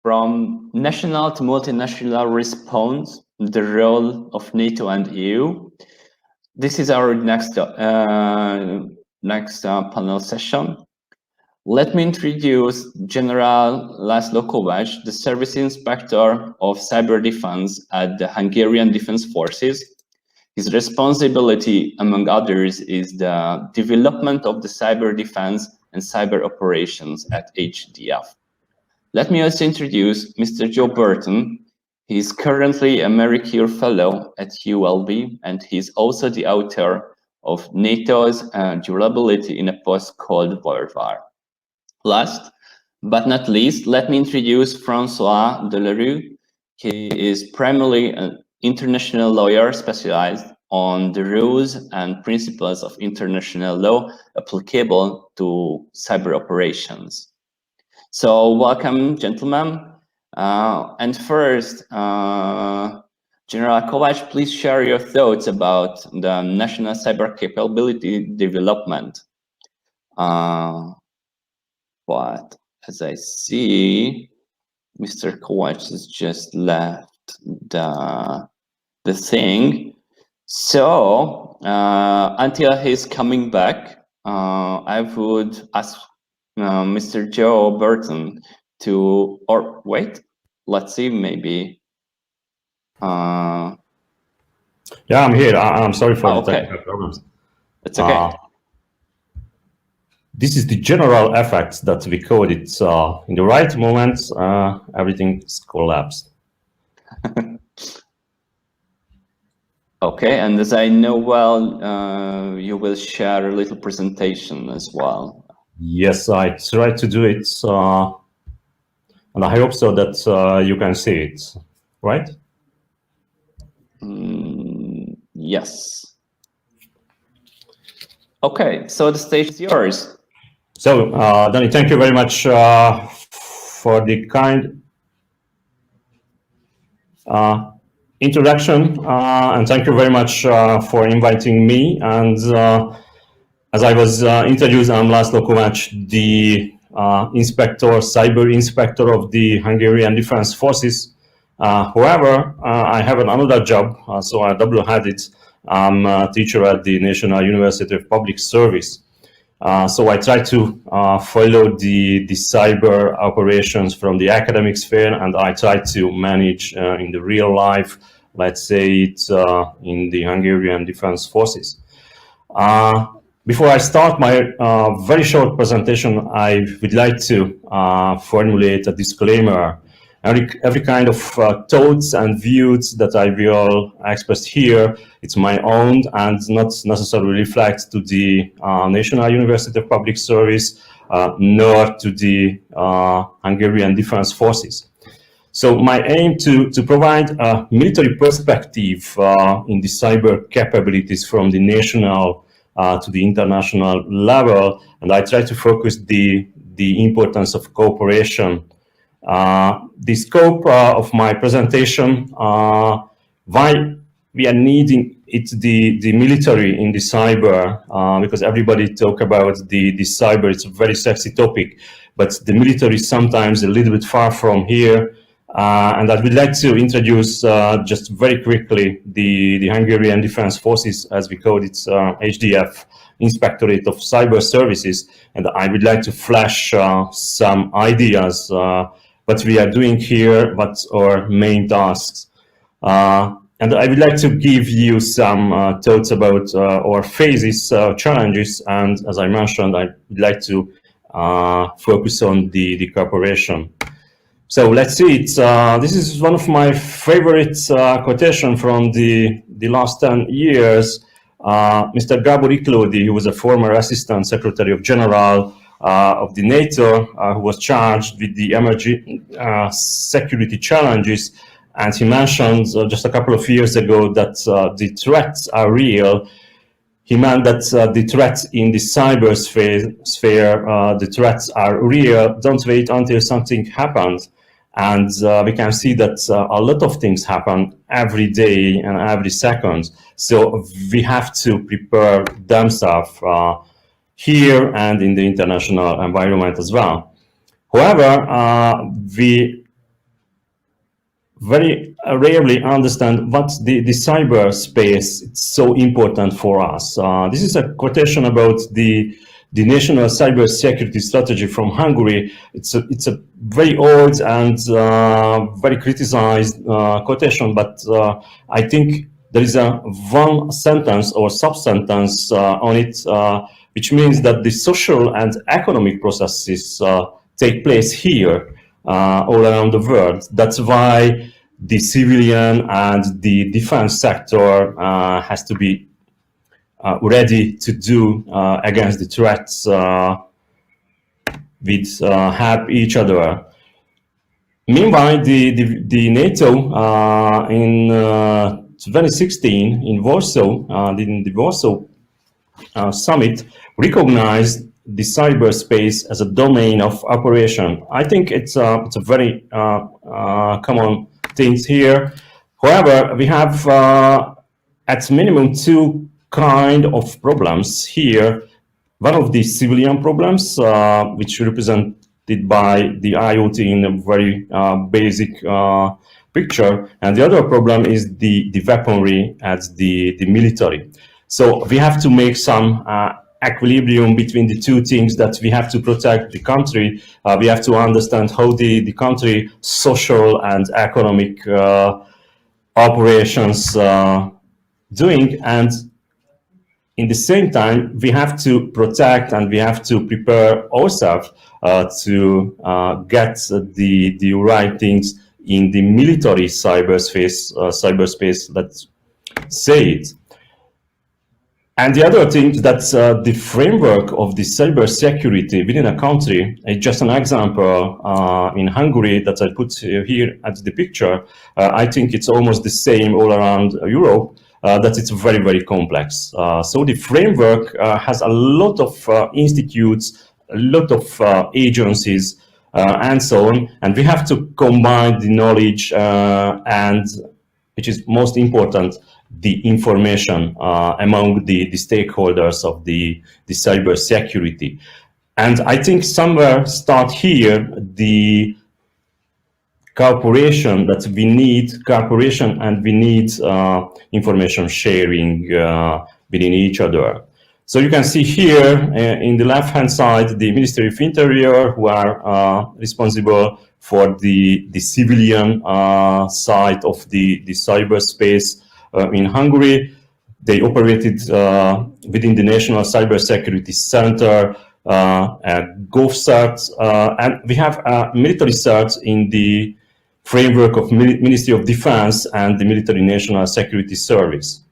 from national to multinational response, the role of NATO and EU. This is our next panel session. Let me introduce General Lászlá Kovács, the Service Inspector of Cyber Defense at the Hungarian Defense Forces. His responsibility, among others, is the development of the cyber defense and cyber operations at HDF. Let me also introduce Mr. Joe Burton. He is currently a Marie Curie Fellow at ULB, and he is also the author of NATO's Durability in a Post-Cold War. Last but not least, let me introduce Francois Delerue. He is primarily an international lawyer specialized on the rules and principles of international law applicable to cyber operations. So welcome, gentlemen. And first, General Kovács, please share your thoughts about the national cyber capability development. But as I see, Mr. Kovács has just left the thing. So until he's coming back, I would ask Mr. Joe Burton to, or wait, let's see, maybe. Yeah, I'm here. I'm sorry for the technical problems. It's okay. This is the general effect that we coded. In the right moment, everything's collapsed. Okay, and as I know well, you will share a little presentation as well. Yes, I tried to do it, and I hope so that you can see it, right? Yes. Okay, so the stage is yours. So, Danny, thank you very much for the kind introduction, and thank you very much for inviting me. And as I was introduced, I'm Lászlá Kovács, the cyber inspector of the Hungarian Defense Forces. However, I have another job, so I double-headed. I'm a teacher at the National University of Public Service. So I try to follow the cyber operations from the academic sphere, and I try to manage in the real life, let's say it in the Hungarian Defense Forces. Before I start my very short presentation, I would like to formulate a disclaimer. Every kind of thoughts and views that I will express here, it's my own and not necessarily reflect to the National University of Public Service, nor to the Hungarian Defense Forces. So my aim to provide a military perspective in the cyber capabilities from the national to the international level, and I try to focus the importance of cooperation. The scope of my presentation, why we are needing the military in the cyber, because everybody talk about the cyber, it's a very sexy topic, but the military is sometimes a little bit far from here. And I would like to introduce just very quickly the Hungarian Defense Forces, as we call it, HDF, Inspectorate of Cyber Services, and I would like to flash some ideas what we are doing here, what's our main tasks. And I would like to give you some thoughts about our phases, challenges, and as I mentioned, I would like to focus on the cooperation. So let's see, this is one of my favorite quotation from the last 10 years. Mr. Gábor Iklódi, who was a former Assistant Secretary of General of the NATO, who was charged with the emerging security challenges. And he mentioned just a couple of years ago that the threats are real. He meant that the threats in the cyber sphere, the threats are real. Don't wait until something happens. And we can see that a lot of things happen every day and every second. So we have to prepare themselves here and in the international environment as well. However, we very rarely understand what the cyberspace is so important for us. This is a quotation about the national cybersecurity strategy from Hungary. It's a very old and very criticized quotation, but I think there is a one sentence or sub-sentence on it, which means that the social and economic processes take place here all around the world. That's why the civilian and the defense sector has to be ready to do against the threats with help each other. Meanwhile, the NATO in 2016 in Warsaw, in the Warsaw Summit, recognized the cyberspace as a domain of operation. I think it's a very common thing here. However, we have at minimum two kind of problems here. One of the civilian problems, which represented by the IoT in a very basic picture, and the other problem is the weaponry as the military. So we have to make some equilibrium between the two things, that we have to protect the country. We have to understand how the country social and economic operations doing, and in the same time, we have to protect and we have to prepare ourselves to get the right things in the military cyberspace, let's say it. And the other thing, that's the framework of the cybersecurity within a country. Just an example, in Hungary that I put here at the picture, I think it's almost the same all around Europe. That it's very, very complex. So the framework has a lot of institutes, a lot of agencies, and so on. And we have to combine the knowledge and, which is most important, the information among the stakeholders of the cybersecurity. And I think somewhere start here the cooperation that we need, cooperation, and we need information sharing within each other. So you can see here in the left-hand side, the Ministry of Interior, who are responsible for the civilian side of the cyberspace in Hungary. They operated within the National Cybersecurity Center, GovCert, and we have military cert in the framework of Ministry of Defense and the Military National Security Service.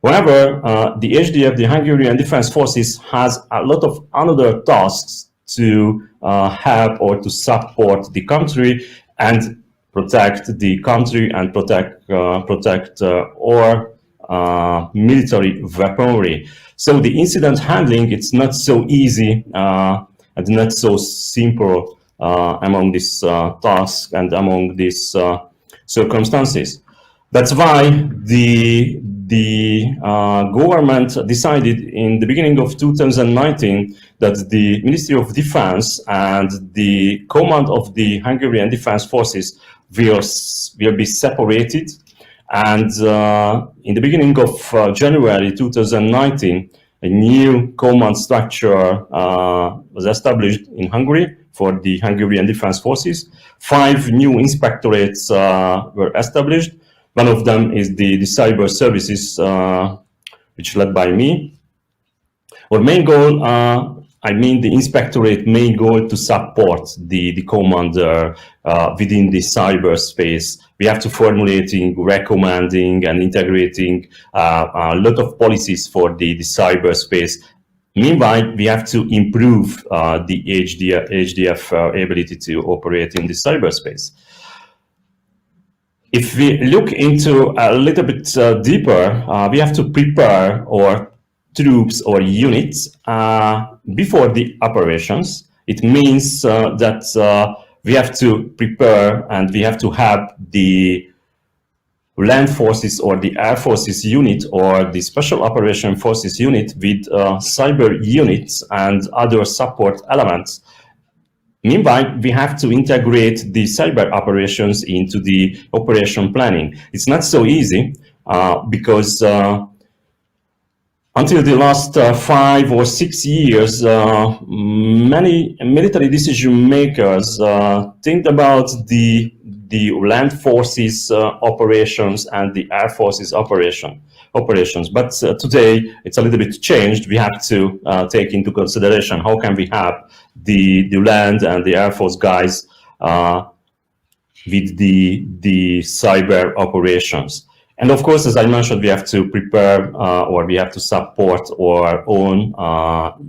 However, the HDF, the Hungarian Defense Forces, has a lot of other tasks to help or to support the country and protect the country and protect our military weaponry. So the incident handling, it's not so easy and not so simple among these tasks and among these circumstances. That's why the government decided in the beginning of 2019 that the Ministry of Defense and the command of the Hungarian Defense Forces will be separated. And in the beginning of January 2019, a new command structure was established in Hungary for the Hungarian Defense Forces. 5 new inspectorates were established. One of them is the cyber services, which led by me. Our main goal, the inspectorate main goal to support the commander within the cyberspace. We have to formulating, recommending, and integrating a lot of policies for the cyberspace. Meanwhile, we have to improve the HDF ability to operate in the cyberspace. If we look into a little bit deeper, we have to prepare our troops or units before the operations. It means that we have to prepare and we have to have the land forces or the air forces unit or the special operation forces unit with cyber units and other support elements meanwhile, we have to integrate the cyber operations into the operation planning. It's not so easy because until the last 5 or 6 years, many military decision makers think about the land forces operations and the air forces operations. But today it's a little bit changed. We have to take into consideration how can we have the land and the air force guys with the cyber operations. And of course, as I mentioned, we have to prepare or we have to support our own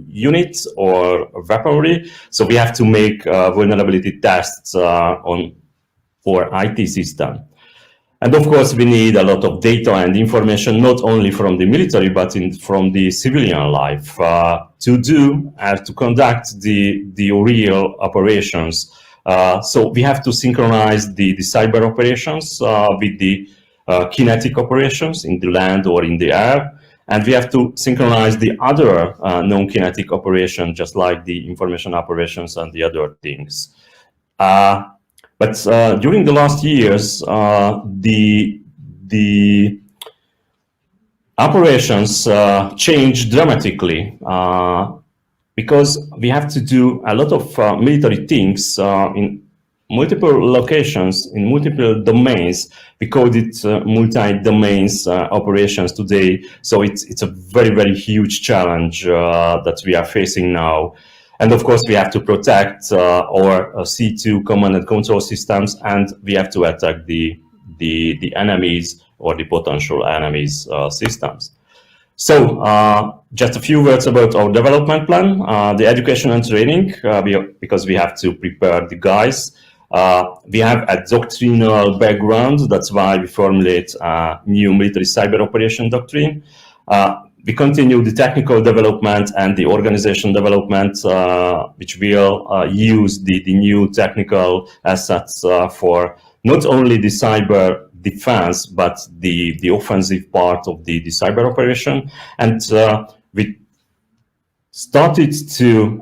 units or weaponry. So we have to make vulnerability tests on our IT system. And of course, we need a lot of data and information, not only from the military, but from the civilian life to conduct the real operations. So we have to synchronize the cyber operations with the kinetic operations in the land or in the air. And we have to synchronize the other non-kinetic operations, just like the information operations and the other things. But during the last years, the operations changed dramatically because we have to do a lot of military things in multiple locations, in multiple domains. We call it multi-domains operations today. So it's a very, very huge challenge that we are facing now. And of course, we have to protect our C2 command and control systems, and we have to attack the enemies or the potential enemies systems. So just a few words about our development plan, the education and training, because we have to prepare the guys. We have a doctrinal background. That's why we formulate a new military cyber operation doctrine. We continue the technical development and the organization development, which will use the new technical assets for not only the cyber defense, but the offensive part of the cyber operation. And we started to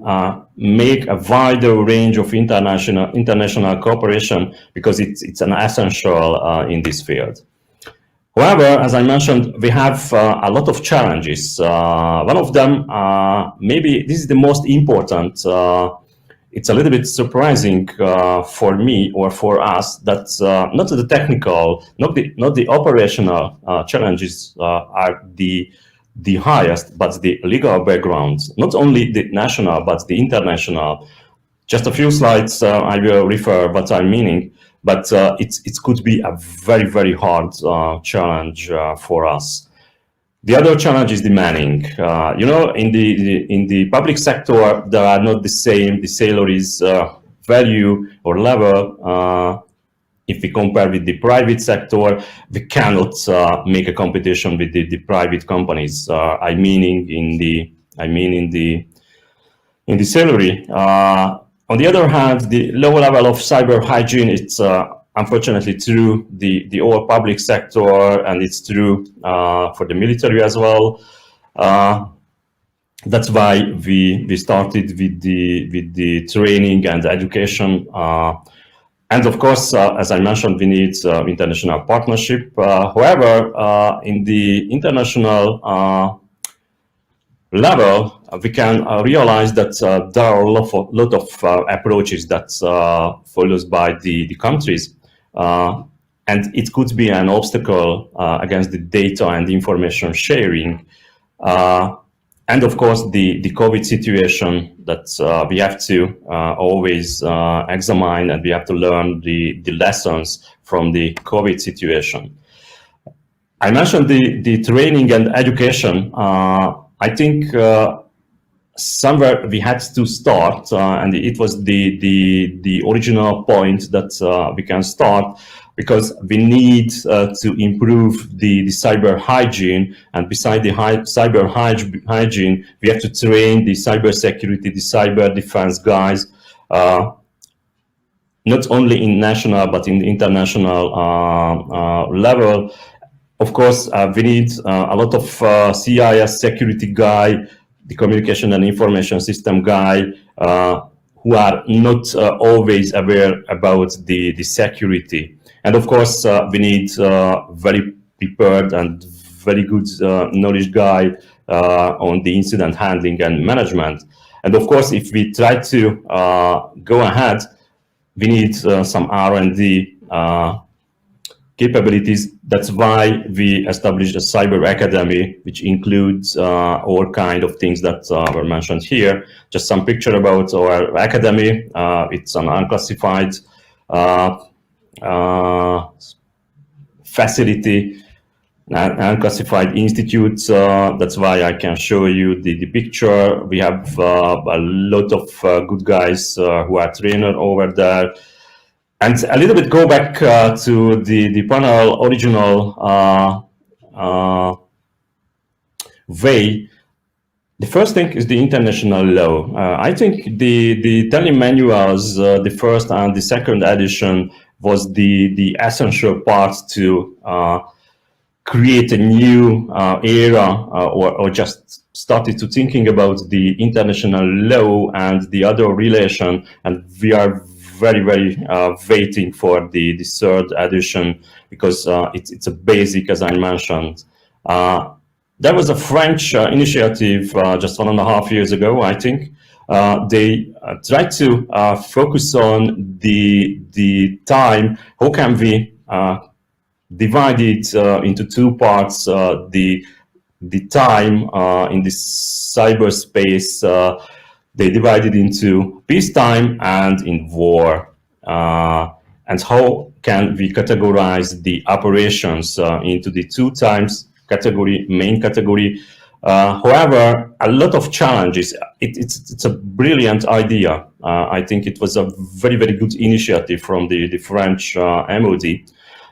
make a wider range of international cooperation because it's an essential in this field. However, as I mentioned, we have a lot of challenges. One of them, maybe this is the most important. It's a little bit surprising for me or for us that not the technical, not the operational challenges are the highest, but the legal backgrounds, not only the national, but the international. Just a few slides, I will refer what I'm meaning. But it could be a very, very hard challenge for us. The other challenge is the manning. You know, in the public sector, there are not the same, the salaries value or level. If we compare with the private sector, we cannot make a competition with the private companies. I mean in the salary. On the other hand, the low level of cyber hygiene, it's unfortunately true the whole public sector, and it's true for the military as well. That's why we started with the training and education. And of course, as I mentioned, we need international partnership. However, in the international level, we can realize that there are a lot of approaches that follows by the countries, and it could be an obstacle against the data and information sharing. And of course, the COVID situation that we have to always examine, and we have to learn the lessons from the COVID situation. I mentioned the training and education. I think somewhere we had to start, and it was the original point that we can start, because we need to improve the cyber hygiene, and beside the cyber hygiene, we have to train the cyber security, the cyber defense guys, not only in national but in the international level. Of course, we need a lot of CIS security guy, the communication and information system guy, who are not always aware about the security. And of course, we need very prepared and very good knowledge guide on the incident handling and management. And of course, if we try to go ahead, we need some R&D capabilities. That's why we established a cyber academy, which includes all kind of things that were mentioned here. Just some picture about our academy. It's an unclassified facility, unclassified institute. That's why I can show you the picture. We have a lot of good guys who are trainers over there. And a little bit go back to the panel original way. The first thing is the international law. I think the Tele manuals, the first and the second edition, was the essential part to create a new era, or just started to thinking about the international law and the other relation. And we are very waiting for the third edition, because it's a basic, as I mentioned. There was a French initiative just 1.5 years ago, I think. They tried to focus on the time. How can we divide it into two parts? The time in the cyberspace, they divided into peacetime and in war. And how can we categorize the operations into the two times category, main category? However, a lot of challenges. It's a brilliant idea. I think it was a very good initiative from the French MOD.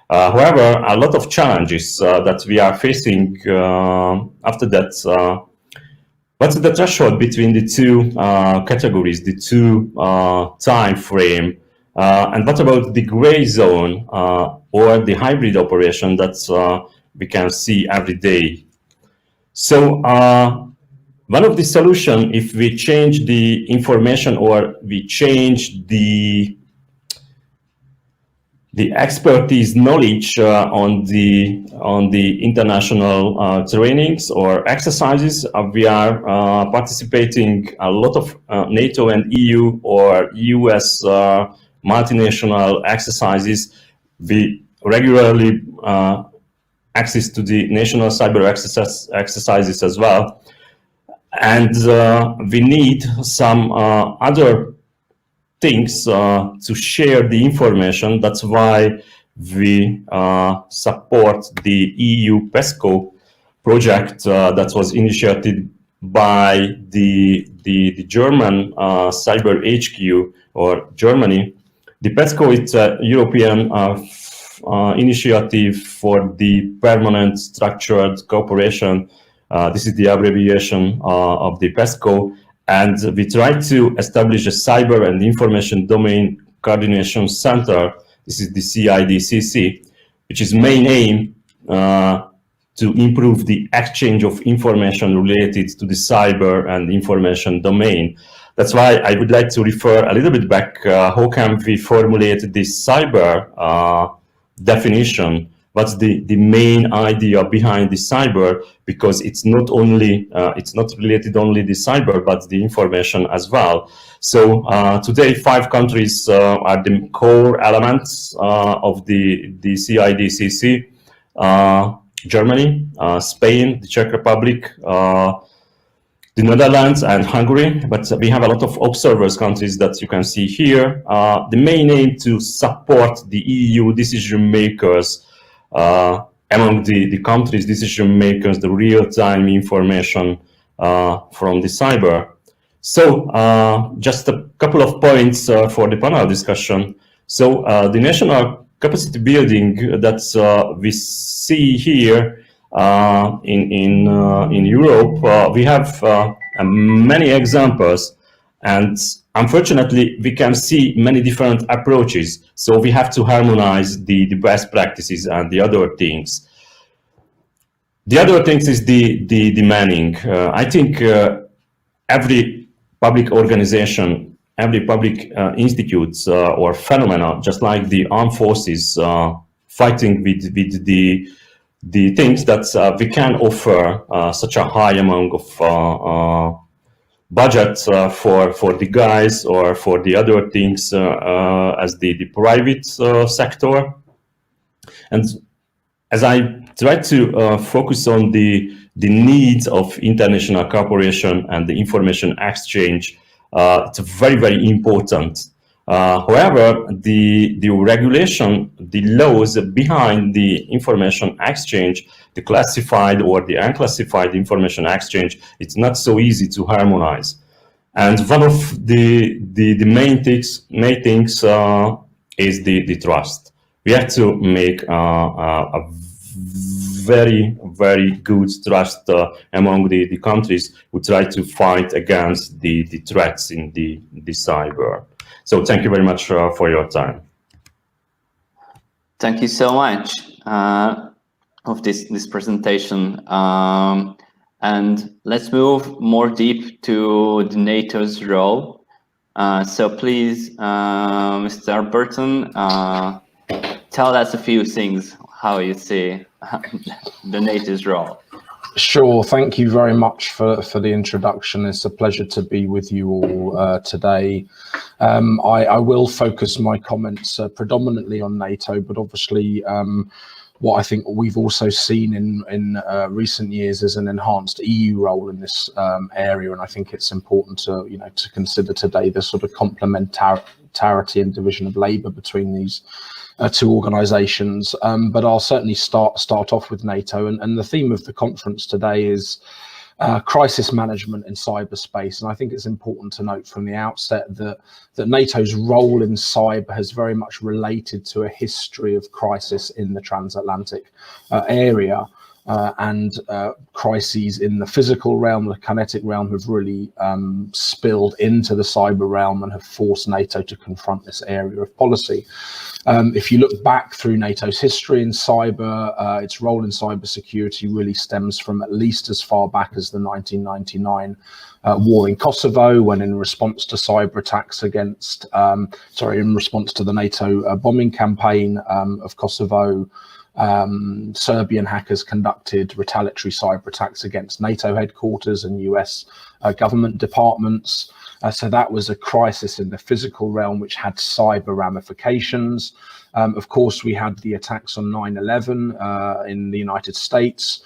However, a lot of challenges that we are facing after that. What's the threshold between the two categories, the two time frame? And what about the gray zone or the hybrid operation that we can see every day? So one of the solutions, if we change the information or we change the expertise knowledge on the international trainings or exercises, we are participating a lot of NATO and EU or US multinational exercises. We regularly access to the national cyber exercises as well, and we need some other things to share the information. That's why we support the EU PESCO project that was initiated by the German Cyber HQ, or Germany. The PESCO is a European initiative for the permanent structured cooperation. This is the abbreviation of the PESCO. And we try to establish a cyber and information domain coordination center. This is the CIDCC, which is main aim to improve the exchange of information related to the cyber and information domain. That's why I would like to refer a little bit back. How can we formulate this cyber definition? What's the main idea behind the cyber? Because it's not only it's not related only the cyber, but the information as well. So today, 5 countries are the core elements of the CIDCC: Germany, Spain, the Czech Republic, the Netherlands, and Hungary. But we have a lot of observers countries that you can see here. The main aim to support the EU decision makers. Among the countries' decision makers, the real-time information from the cyber. So just a couple of points for the panel discussion. So the national capacity building that we see here in Europe, we have many examples, and unfortunately, we can see many different approaches. So we have to harmonize the best practices and the other things. The other things is the manning. I think every public organization, every public institutes or phenomena, just like the armed forces, fighting with the things that we can offer such a high amount of budget for the guys or for the other things as the private sector. And as I try to focus on the needs of international cooperation and the information exchange, it's very, very important. However, the regulation, the laws behind the information exchange, the classified or the unclassified information exchange, it's not so easy to harmonize. And one of the main things is the trust. We have to make a very, very good trust among the countries who try to fight against the threats in the cyber. So thank you very much for your time. Thank you so much of this presentation. And let's move more deep to the NATO's role. So please, Mr. Burton, tell us a few things, how you see the NATO's role. Sure, thank you very much for the introduction. It's a pleasure to be with you all today. I will focus my comments predominantly on NATO, but obviously what I think we've also seen in recent years is an enhanced EU role in this area, and I think it's important to to consider today the sort of complementarity and division of labour between these two organisations. But I'll certainly start off with NATO, and the theme of the conference today is crisis management in cyberspace. And I think it's important to note from the outset that NATO's role in cyber has very much related to a history of crisis in the transatlantic area. And crises in the physical realm, the kinetic realm, have really spilled into the cyber realm and have forced NATO to confront this area of policy. If you look back through NATO's history in cyber, its role in cybersecurity really stems from at least as far back as the 1999 war in Kosovo, when in response to cyber attacks against, in response to the NATO bombing campaign of Kosovo, Serbian hackers conducted retaliatory cyber attacks against NATO headquarters and US government departments. So that was a crisis in the physical realm which had cyber ramifications. Of course, we had the attacks on 9/11 in the United States,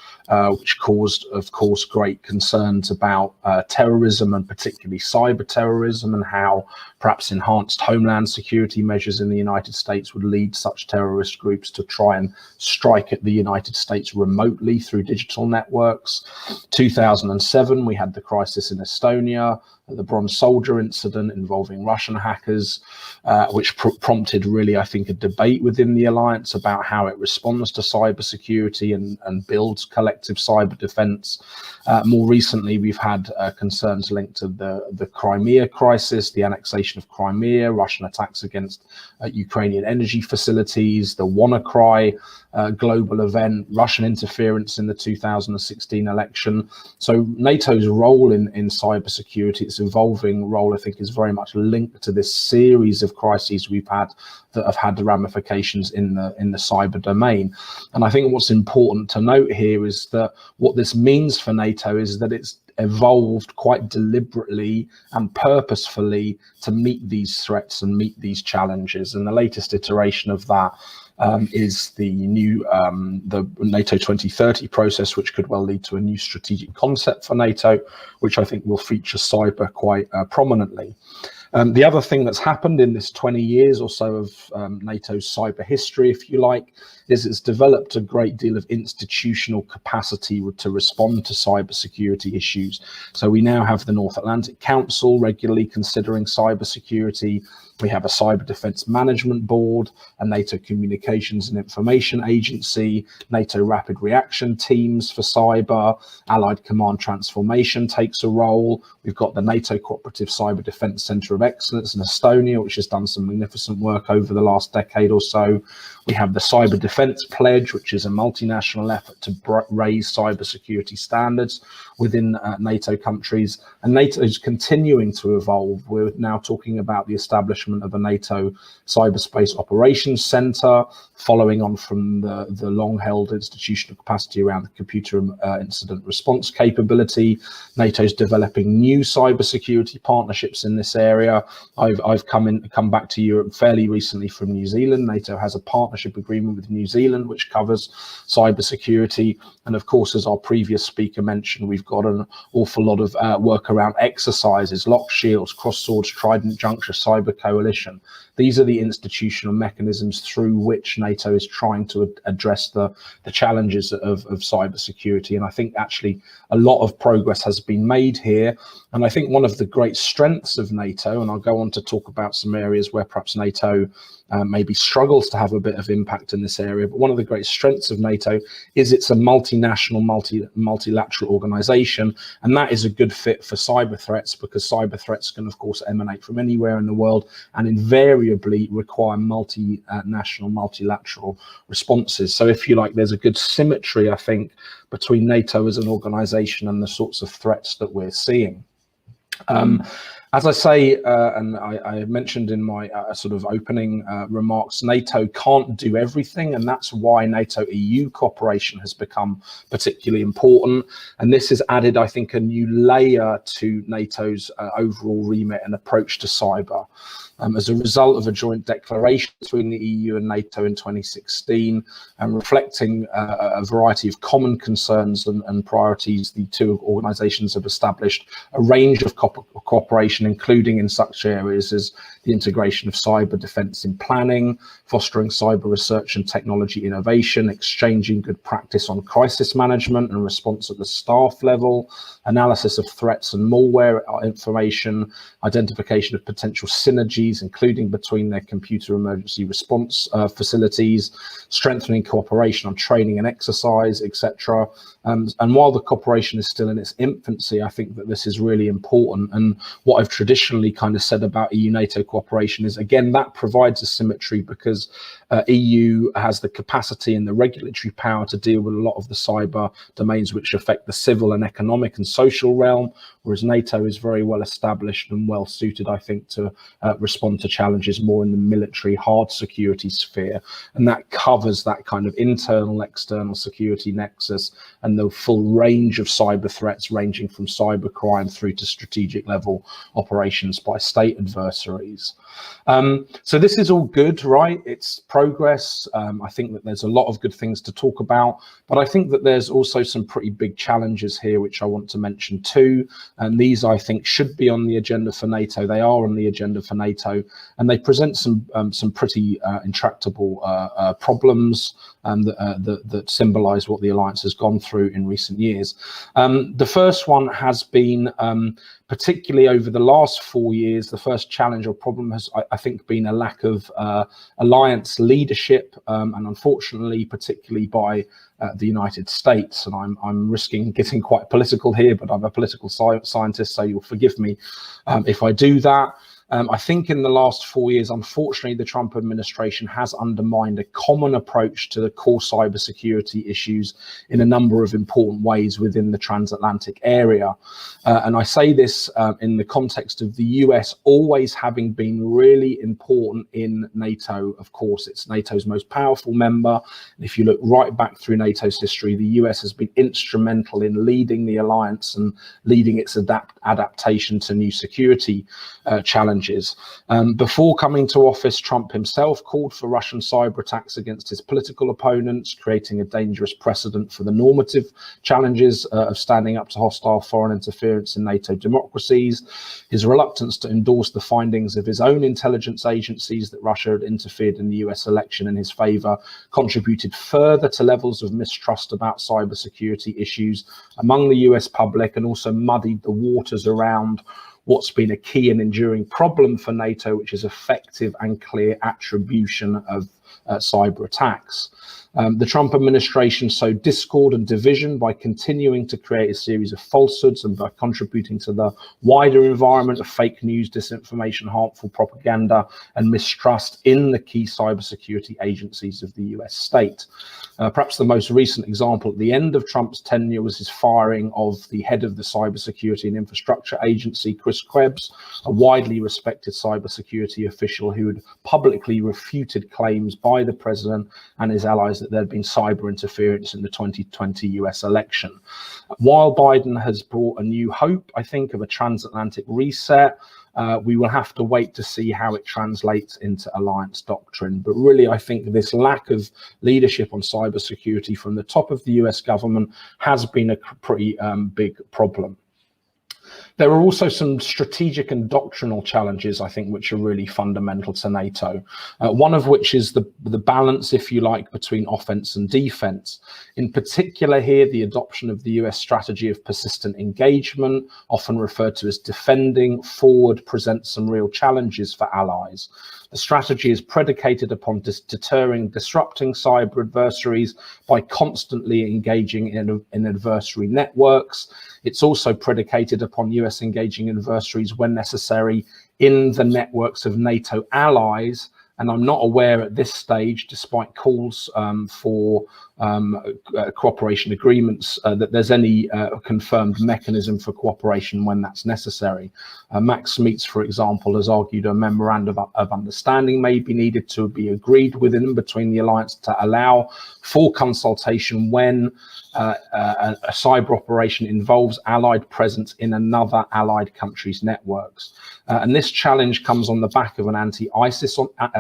which caused, of course, great concerns about terrorism, and particularly cyber terrorism, and how perhaps enhanced homeland security measures in the United States would lead such terrorist groups to try and strike at the United States remotely through digital networks. 2007, we had the crisis in Estonia, the Bronze Soldier incident involving Russian hackers, which prompted really, I think, a debate within the alliance about how it responds to cybersecurity and builds collective cyber defense. More recently, we've had concerns linked to the Crimea crisis, the annexation of Crimea, Russian attacks against Ukrainian energy facilities, the WannaCry global event, Russian interference in the 2016 election. So NATO's role in cybersecurity, its evolving role, I think, is very much linked to this series of crises we've had that have had the ramifications in the cyber domain. And I think what's important to note here is that what this means for NATO is that it's evolved quite deliberately and purposefully to meet these threats and meet these challenges. And the latest iteration of that is the new the NATO 2030 process, which could well lead to a new strategic concept for NATO, which I think will feature cyber quite prominently. The other thing that's happened in this 20 years or so of NATO's cyber history, if you like, is it's developed a great deal of institutional capacity to respond to cybersecurity issues. So we now have the North Atlantic Council regularly considering cybersecurity. We have a Cyber Defense Management Board, a NATO Communications and Information Agency, NATO Rapid Reaction Teams for cyber, Allied Command Transformation takes a role. We've got the NATO Cooperative Cyber Defense Centre of of Excellence in Estonia, which has done some magnificent work over the last decade or so. We have the Cyber Defence Pledge, which is a multinational effort to raise cybersecurity standards within NATO countries. And NATO is continuing to evolve. We're now talking about the establishment of a NATO Cyberspace Operations Centre, following on from the long-held institutional capacity around the computer incident response capability. NATO's developing new cybersecurity partnerships in this area. I've come back to Europe fairly recently from New Zealand. NATO has a partnership agreement with New Zealand which covers cybersecurity, and of course, as our previous speaker mentioned, we've got an awful lot of work around exercises, Lock Shields, Cross Swords, Trident Juncture, Cyber Coalition. These are the institutional mechanisms through which NATO is trying to address the challenges of cybersecurity. And I think actually a lot of progress has been made here. And I think one of the great strengths of NATO, and I'll go on to talk about some areas where perhaps NATO maybe struggles to have a bit of impact in this area, but one of the great strengths of NATO is it's a multinational, multilateral organization, and that is a good fit for cyber threats, because cyber threats can of course emanate from anywhere in the world and invariably require multinational, multilateral responses. So if you like, there's a good symmetry, I think, between NATO as an organization and the sorts of threats that we're seeing. As I say, and I mentioned in my sort of opening remarks, NATO can't do everything, and that's why NATO-EU cooperation has become particularly important. And this has added, I think, a new layer to NATO's overall remit and approach to cyber. As a result of a joint declaration between the EU and NATO in 2016, and reflecting a variety of common concerns and priorities, the two organisations have established a range of cooperation, including in such areas as the integration of cyber defence in planning, fostering cyber research and technology innovation, exchanging good practice on crisis management and response at the staff level, analysis of threats and malware information, identification of potential synergies, including between their computer emergency response facilities, strengthening cooperation on training and exercise, etc. And while the cooperation is still in its infancy, I think that this is really important. And what I've traditionally kind of said about EU-NATO cooperation is, again, that provides a symmetry, because EU has the capacity and the regulatory power to deal with a lot of the cyber domains which affect the civil and economic and social realm, whereas NATO is very well established and well suited, I think, to respond to challenges more in the military hard security sphere. And that covers that kind of internal, external security nexus and the full range of cyber threats, ranging from cyber crime through to strategic level operations by state adversaries. So this is all good, right? It's progress. I think that there's a lot of good things to talk about, but I think that there's also some pretty big challenges here, which I want to mention too. And these, I think, should be on the agenda for NATO. They are on the agenda for NATO, and they present some pretty intractable problems that symbolise what the alliance has gone through in recent years. The first one has been, particularly over the last 4 years, the first challenge or problem has, I think, been a lack of alliance leadership, and unfortunately, particularly by the United States. And I'm risking getting quite political here, but I'm a political scientist, so you'll forgive me if I do that. I think in the last 4 years, unfortunately, the Trump administration has undermined a common approach to the core cybersecurity issues in a number of important ways within the transatlantic area. And I say this in the context of the US always having been really important in NATO. Of course, it's NATO's most powerful member. And if you look right back through NATO's history, the US has been instrumental in leading the alliance and leading its adaptation to new security challenges. Before coming to office, Trump himself called for Russian cyber attacks against his political opponents, creating a dangerous precedent for the normative challenges of standing up to hostile foreign interference in NATO democracies. His reluctance to endorse the findings of his own intelligence agencies that Russia had interfered in the US election in his favor contributed further to levels of mistrust about cybersecurity issues among the US public, and also muddied the waters around what's been a key and enduring problem for NATO, which is effective and clear attribution of cyber attacks. The Trump administration sowed discord and division by continuing to create a series of falsehoods and by contributing to the wider environment of fake news, disinformation, harmful propaganda, and mistrust in the key cybersecurity agencies of the US state. Perhaps the most recent example at the end of Trump's tenure was his firing of the head of the Cybersecurity and Infrastructure Agency, Chris Krebs, a widely respected cybersecurity official who had publicly refuted claims by the president and his allies that there had been cyber interference in the 2020 US election. While Biden has brought a new hope, I think, of a transatlantic reset, we will have to wait to see how it translates into alliance doctrine. But really, I think this lack of leadership on cybersecurity from the top of the US government has been a pretty big problem. There are also some strategic and doctrinal challenges, I think, which are really fundamental to NATO. One of which is the balance, if you like, between offense and defense. In particular here, the adoption of the US strategy of persistent engagement, often referred to as defending forward, presents some real challenges for allies. The strategy is predicated upon deterring, disrupting cyber adversaries by constantly engaging in adversary networks. It's also predicated upon US engaging adversaries when necessary in the networks of NATO allies. And I'm not aware at this stage, despite calls for cooperation agreements, that there's any confirmed mechanism for cooperation when that's necessary. Max Meets, for example, has argued a memorandum of understanding may be needed to be agreed within and between the alliance to allow for consultation when a cyber operation involves allied presence in another allied country's networks. And this challenge comes on the back of an anti-ISIS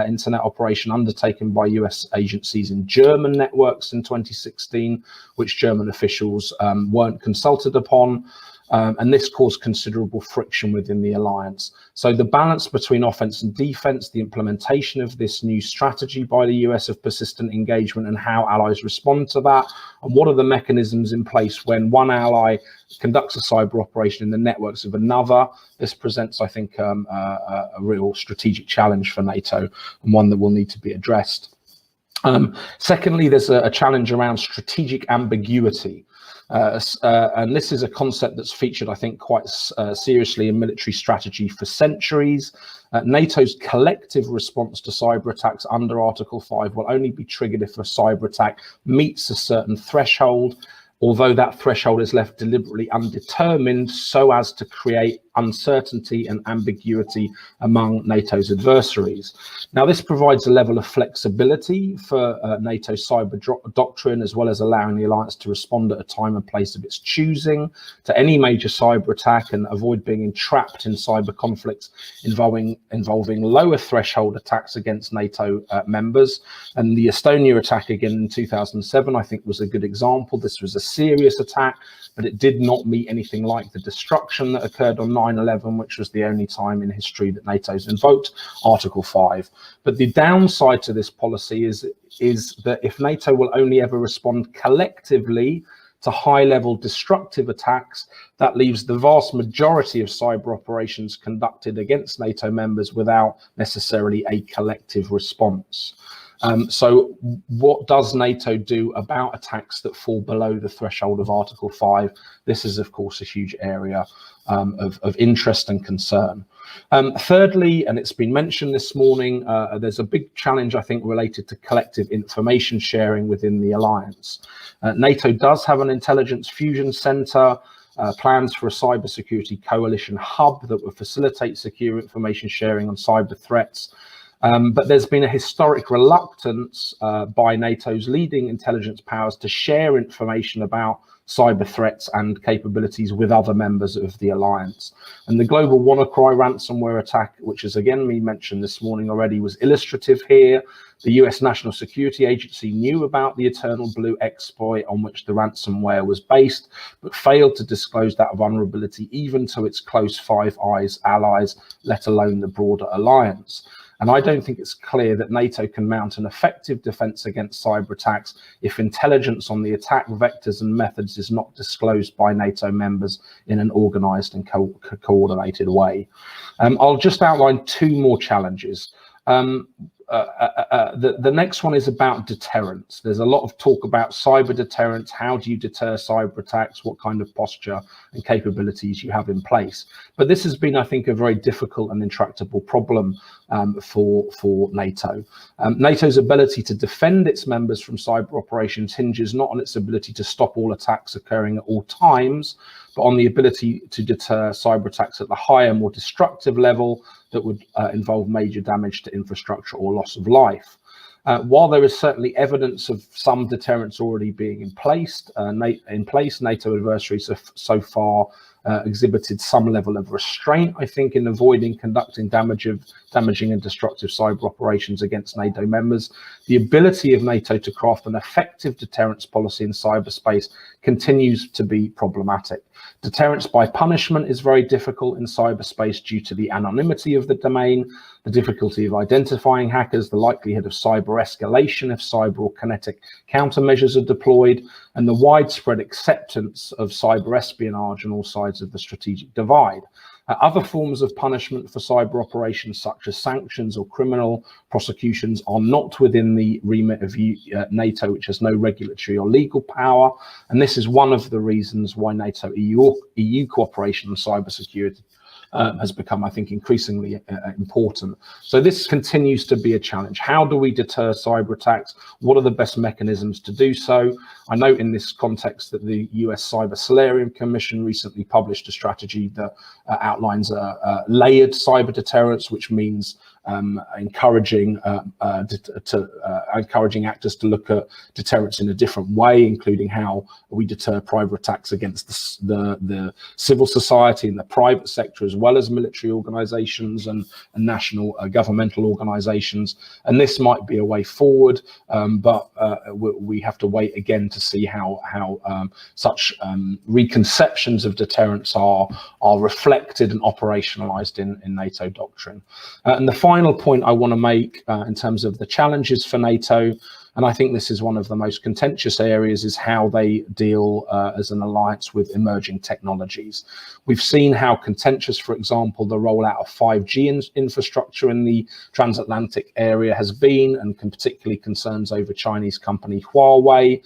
internet operation undertaken by US agencies in German networks in 2016, which German officials weren't consulted upon. And this caused considerable friction within the alliance. So the balance between offense and defense, the implementation of this new strategy by the US of persistent engagement and how allies respond to that, and what are the mechanisms in place when one ally conducts a cyber operation in the networks of another. This presents, I think, a real strategic challenge for NATO, and one that will need to be addressed. Secondly, there's a challenge around strategic ambiguity. And this is a concept that's featured, I think, quite seriously in military strategy for centuries. NATO's collective response to cyber attacks under Article 5 will only be triggered if a cyber attack meets a certain threshold, although that threshold is left deliberately undetermined so as to create uncertainty and ambiguity among NATO's adversaries. Now, this provides a level of flexibility for NATO's cyber doctrine, as well as allowing the alliance to respond at a time and place of its choosing to any major cyber attack and avoid being entrapped in cyber conflicts involving lower threshold attacks against NATO members. And the Estonia attack again in 2007, I think, was a good example. This was a serious attack, but it did not meet anything like the destruction that occurred on 9/11, which was the only time in history that NATO's invoked Article 5. But the downside to this policy is that if NATO will only ever respond collectively to high-level destructive attacks, that leaves the vast majority of cyber operations conducted against NATO members without necessarily a collective response. So what does NATO do about attacks that fall below the threshold of Article 5? This is, of course, a huge area of interest and concern. Thirdly, and it's been mentioned this morning, there's a big challenge, I think, related to collective information sharing within the alliance. NATO does have an intelligence fusion center, plans for a cybersecurity coalition hub that will facilitate secure information sharing on cyber threats. But there's been a historic reluctance by NATO's leading intelligence powers to share information about cyber threats and capabilities with other members of the alliance. And the global WannaCry ransomware attack, which has again been mentioned this morning already, was illustrative here. The US National Security Agency knew about the Eternal Blue exploit on which the ransomware was based, but failed to disclose that vulnerability even to its close Five Eyes allies, let alone the broader alliance. And I don't think it's clear that NATO can mount an effective defense against cyber attacks if intelligence on the attack vectors and methods is not disclosed by NATO members in an organized and coordinated way. I'll just outline two more challenges. the next one is about deterrence. There's a lot of talk about cyber deterrence. How do you deter cyber attacks? What kind of posture and capabilities you have in place? But this has been, I think, a very difficult and intractable problem for NATO. NATO's ability to defend its members from cyber operations hinges not on its ability to stop all attacks occurring at all times, but on the ability to deter cyber attacks at the higher, more destructive level that would involve major damage to infrastructure or loss of life. While there is certainly evidence of some deterrence already being in place, NATO adversaries have so far exhibited some level of restraint, I think, in avoiding conducting damaging and destructive cyber operations against NATO members. The ability of NATO to craft an effective deterrence policy in cyberspace continues to be problematic. Deterrence by punishment is very difficult in cyberspace due to the anonymity of the domain, the difficulty of identifying hackers, the likelihood of cyber escalation if cyber or kinetic countermeasures are deployed, and the widespread acceptance of cyber espionage on all sides of the strategic divide. Other forms of punishment for cyber operations, such as sanctions or criminal prosecutions, are not within the remit of NATO, which has no regulatory or legal power. And this is one of the reasons why NATO EU cooperation on cybersecurity has become, I think, increasingly important. So this continues to be a challenge. How do we deter cyber attacks? What are the best mechanisms to do so? I note in this context that the US Cyber Solarium Commission recently published a strategy that outlines a layered cyber deterrence, which means encouraging actors to look at deterrence in a different way, including how we deter private attacks against the civil society and the private sector, as well as military organizations and national governmental organizations. And this might be a way forward, but we have to wait again to see how such reconceptions of deterrence are reflected and operationalized in NATO doctrine. And the final point I want to make in terms of the challenges for NATO, and I think this is one of the most contentious areas, is how they deal as an alliance with emerging technologies. We've seen how contentious, for example, the rollout of 5G infrastructure in the transatlantic area has been, and particularly concerns over Chinese company Huawei.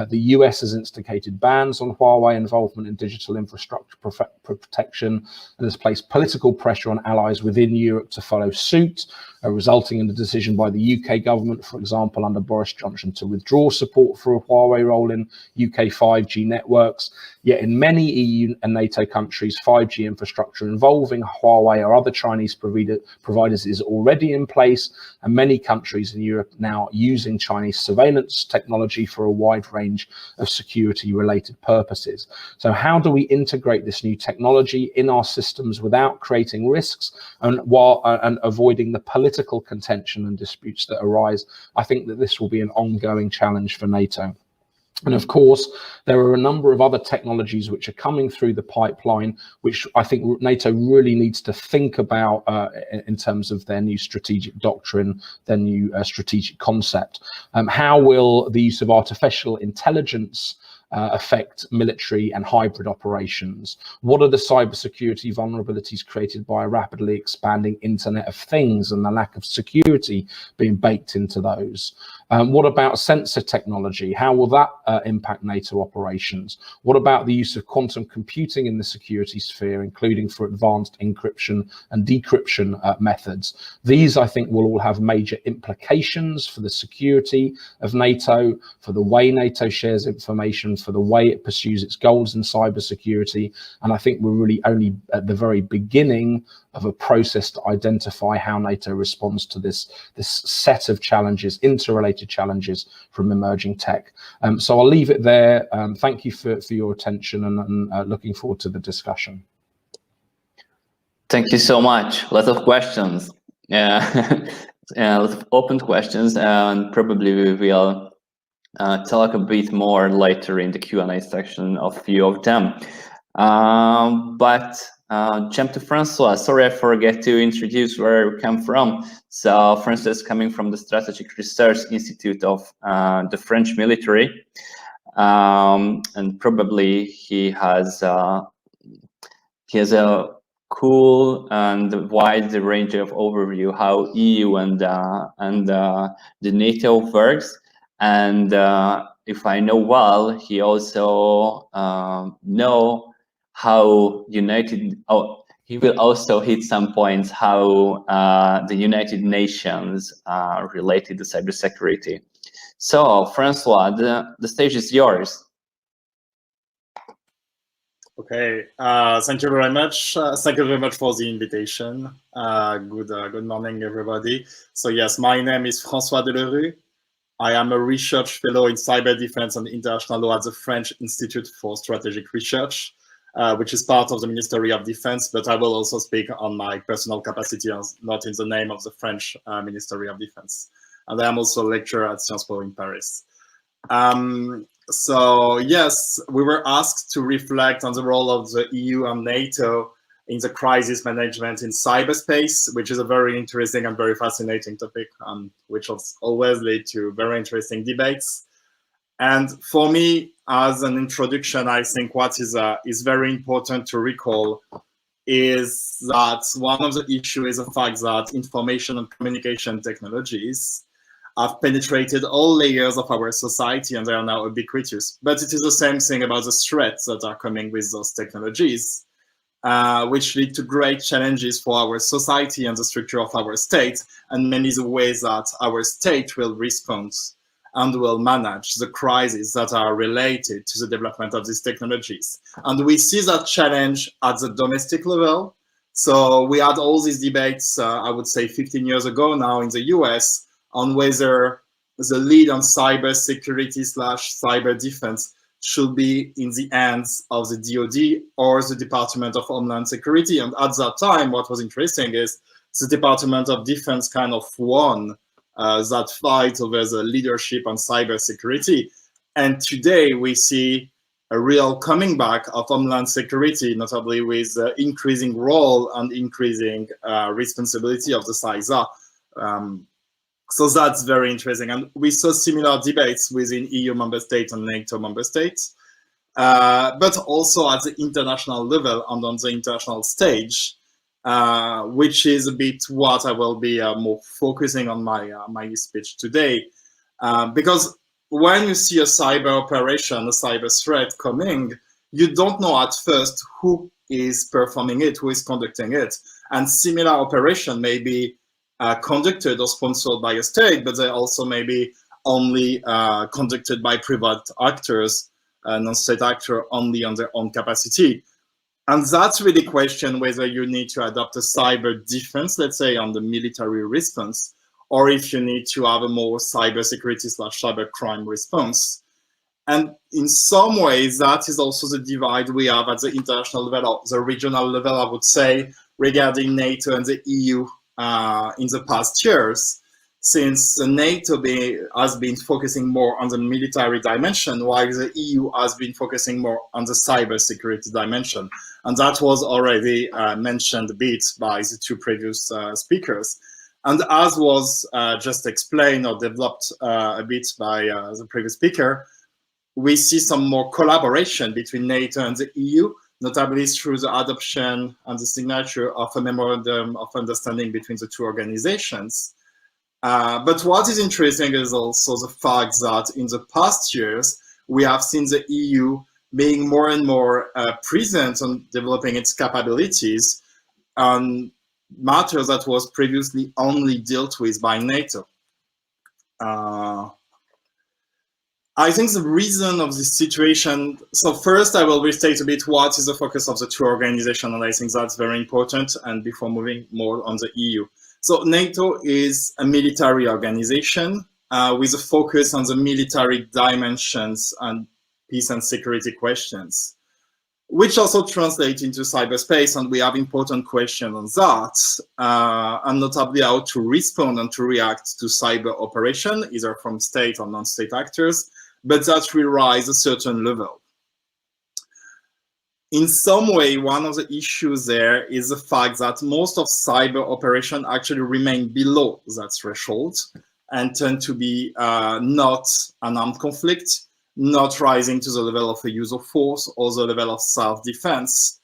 The US has instigated bans on Huawei involvement in digital infrastructure protection and has placed political pressure on allies within Europe to follow suit, resulting in the decision by the UK government, for example, under Boris Johnson, to withdraw support for a Huawei role in UK 5G networks. Yet in many EU and NATO countries, 5G infrastructure involving Huawei or other Chinese providers is already in place, and many countries in Europe now using Chinese surveillance technology for a wide range of security-related purposes. So how do we integrate this new technology in our systems without creating risks and avoiding the political contention and disputes that arise? I think that this will be an ongoing challenge for NATO. And of course, there are a number of other technologies which are coming through the pipeline, which I think NATO really needs to think about in terms of their new strategic doctrine, their new strategic concept. How will the use of artificial intelligence affect military and hybrid operations? What are the cybersecurity vulnerabilities created by a rapidly expanding Internet of Things and the lack of security being baked into those? What about sensor technology? How will that impact NATO operations? What about the use of quantum computing in the security sphere, including for advanced encryption and decryption methods? These, I think, will all have major implications for the security of NATO, for the way NATO shares information, for the way it pursues its goals in cybersecurity. And I think we're really only at the very beginning of a process to identify how NATO responds to this set of challenges, interrelated challenges from emerging tech. So I'll leave it there. Thank you for your attention, and looking forward to the discussion. Thank you so much. Lots of questions. Lots of open questions, and probably we will talk a bit more later in the Q&A section of a few of them. But jump to Francois. Sorry, I forget to introduce where we come from. So Francois is coming from the Strategic Research Institute of the French military, and probably he has a cool and wide range of overview how EU and the NATO works. And if I know well, he also know how United. Oh, he will also hit some points how the United Nations related to cybersecurity. So, Francois, the stage is yours. Okay, thank you very much. Thank you very much for the invitation. Good morning, everybody. So yes, my name is Francois Delerue. I am a research fellow in cyber defense and international law at the French Institute for Strategic Research, which is part of the Ministry of Defense, but I will also speak on my personal capacity, not in the name of the French Ministry of Defense. And I am also a lecturer at Sciences Po in Paris. So yes, we were asked to reflect on the role of the EU and NATO in the crisis management in cyberspace, which is a very interesting and very fascinating topic, which always lead to very interesting debates. And for me, as an introduction, I think what is very important to recall is that one of the issues is the fact that information and communication technologies have penetrated all layers of our society and they are now ubiquitous. But it is the same thing about the threats that are coming with those technologies, which lead to great challenges for our society and the structure of our state, and many the ways that our state will respond and will manage the crises that are related to the development of these technologies. And we see that challenge at the domestic level. So we had all these debates, I would say 15 years ago now in the US, on whether the lead on cyber defense should be in the hands of the DoD or the Department of Homeland Security. And at that time, what was interesting is the Department of Defense kind of won that fight over the leadership on cybersecurity. And today we see a real coming back of Homeland Security, notably with the increasing role and increasing responsibility of the CISA. So that's very interesting. And we saw similar debates within EU member states and NATO member states, but also at the international level and on the international stage, which is a bit what I will be more focusing on my speech today. Because when you see a cyber operation, a cyber threat coming, you don't know at first who is performing it, who is conducting it. And similar operation may be conducted or sponsored by a state, but they also may be only conducted by private actors, non-state actors only on their own capacity. And that's really the question whether you need to adopt a cyber defense, let's say on the military response, or if you need to have a more cybersecurity/cyber crime response. And in some ways, that is also the divide we have at the international level, or the regional level, I would say, regarding NATO and the EU in the past years, since NATO has been focusing more on the military dimension, while the EU has been focusing more on the cybersecurity dimension. And that was already mentioned a bit by the two previous speakers. And as was just explained or developed a bit by the previous speaker, we see some more collaboration between NATO and the EU, notably through the adoption and the signature of a memorandum of understanding between the two organizations. But what is interesting is also the fact that in the past years, we have seen the EU being more and more present on developing its capabilities on matters that was previously only dealt with by NATO. I think the reason of this situation, so first I will restate a bit what is the focus of the two organizations, and I think that's very important, and before moving more on the EU. So NATO is a military organization with a focus on the military dimensions and peace and security questions, which also translate into cyberspace, and we have important questions on that, and notably how to respond and to react to cyber operation, either from state or non-state actors, but that will rise a certain level. In some way, one of the issues there is the fact that most of cyber operations actually remain below that threshold and tend to be not an armed conflict, not rising to the level of a use of force or the level of self-defense.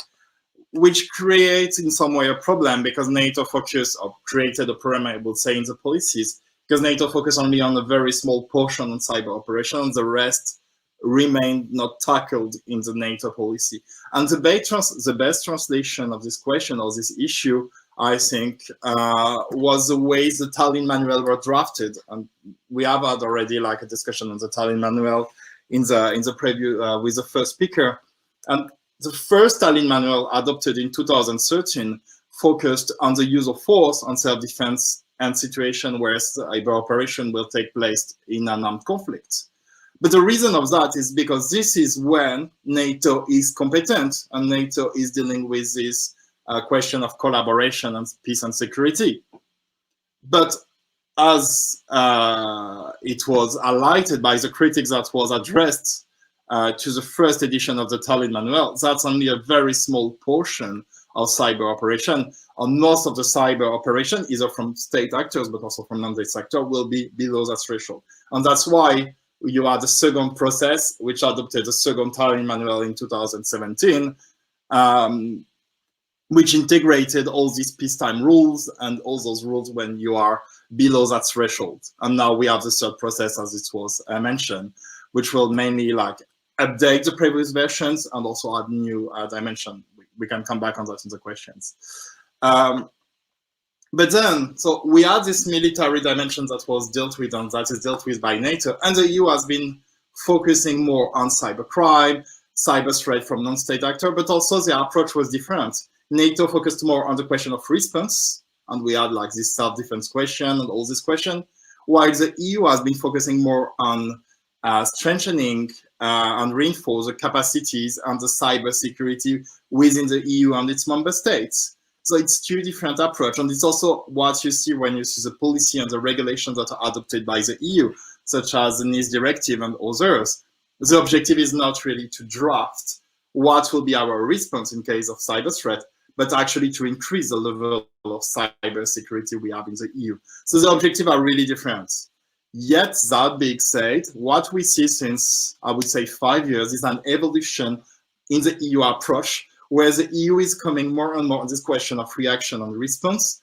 which creates in some way a problem because NATO focused, or created a problem, I would say, in the policies, because NATO focused only on a very small portion on cyber operations, the rest remained not tackled in the NATO policy. And the best translation of this question or this issue, I think, was the way the Tallinn manual were drafted. And we have had already like a discussion on the Tallinn manual in the preview with the first speaker. And the first Tallinn manual, adopted in 2013, focused on the use of force on self-defense and situation where cyber operation will take place in an armed conflict. But the reason of that is because this is when NATO is competent and NATO is dealing with this question of collaboration and peace and security. But as it was highlighted by the critics that was addressed to the first edition of the Tallinn manual, that's only a very small portion of cyber operation. And most of the cyber operation, either from state actors but also from non-state sector, will be below that threshold. And that's why you had the second process, which adopted the second Tallinn manual in 2017, which integrated all these peacetime rules and all those rules when you are below that threshold. And now we have the third process, as it was mentioned, which will mainly like update the previous versions and also add new dimension. We can come back on that in the questions. But then, so we had this military dimension that was dealt with and that is dealt with by NATO, and the EU has been focusing more on cybercrime, cyber threat from non-state actors, but also the approach was different. NATO focused more on the question of response, and we had like this self-defense question and all this question, while the EU has been focusing more on strengthening and reinforce the capacities and the cyber security within the EU and its member states. So it's two different approaches, and it's also what you see when you see the policy and the regulations that are adopted by the EU, such as the NIS directive and others. The objective is not really to draft what will be our response in case of cyber threat, but actually to increase the level of cyber security we have in the EU. So the objectives are really different. Yet, that being said, what we see since, I would say, 5 years is an evolution in the EU approach, where the EU is coming more and more on this question of reaction and response,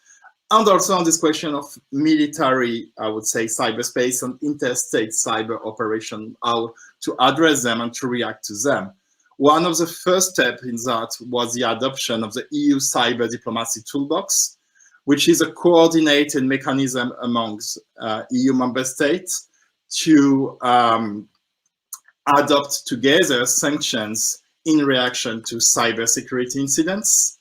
and also on this question of military, I would say, cyberspace and interstate cyber operation, how to address them and to react to them. One of the first steps in that was the adoption of the EU Cyber Diplomacy Toolbox, which is a coordinated mechanism amongst EU member states to adopt together sanctions in reaction to cybersecurity incidents.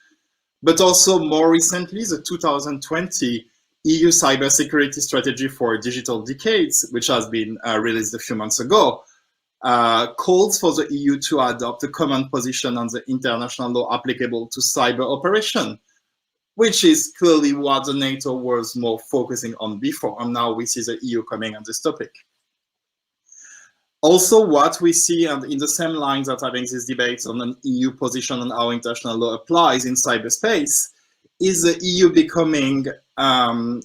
But also more recently, the 2020 EU Cybersecurity Strategy for Digital Decades, which has been released a few months ago, calls for the EU to adopt a common position on the international law applicable to cyber operation, which is clearly what the NATO was more focusing on before, and now we see the EU coming on this topic. Also, what we see, and in the same lines that having these debates on an EU position on how international law applies in cyberspace, is the EU becoming an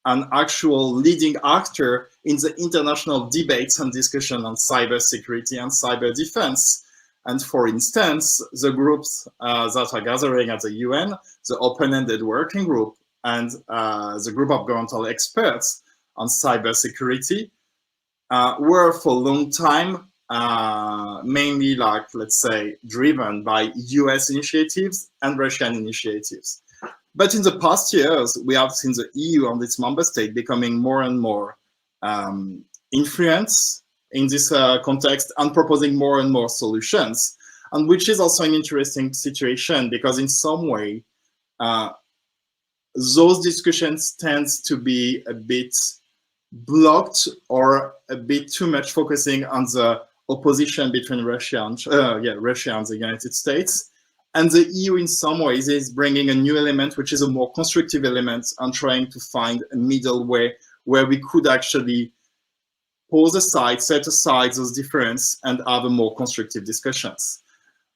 actual leading actor in the international debates and discussion on cybersecurity and cyber defense. And for instance, the groups that are gathering at the UN, the open-ended working group and the group of governmental experts on cybersecurity were for a long time mainly, like, let's say, driven by US initiatives and Russian initiatives. But in the past years, we have seen the EU and its member state becoming more and more influenced in this context and proposing more and more solutions, and which is also an interesting situation because in some way, those discussions tend to be a bit blocked or a bit too much focusing on the opposition between Russia and the United States. And the EU in some ways is bringing a new element, which is a more constructive element, and trying to find a middle way where we could actually set aside those differences and have a more constructive discussions.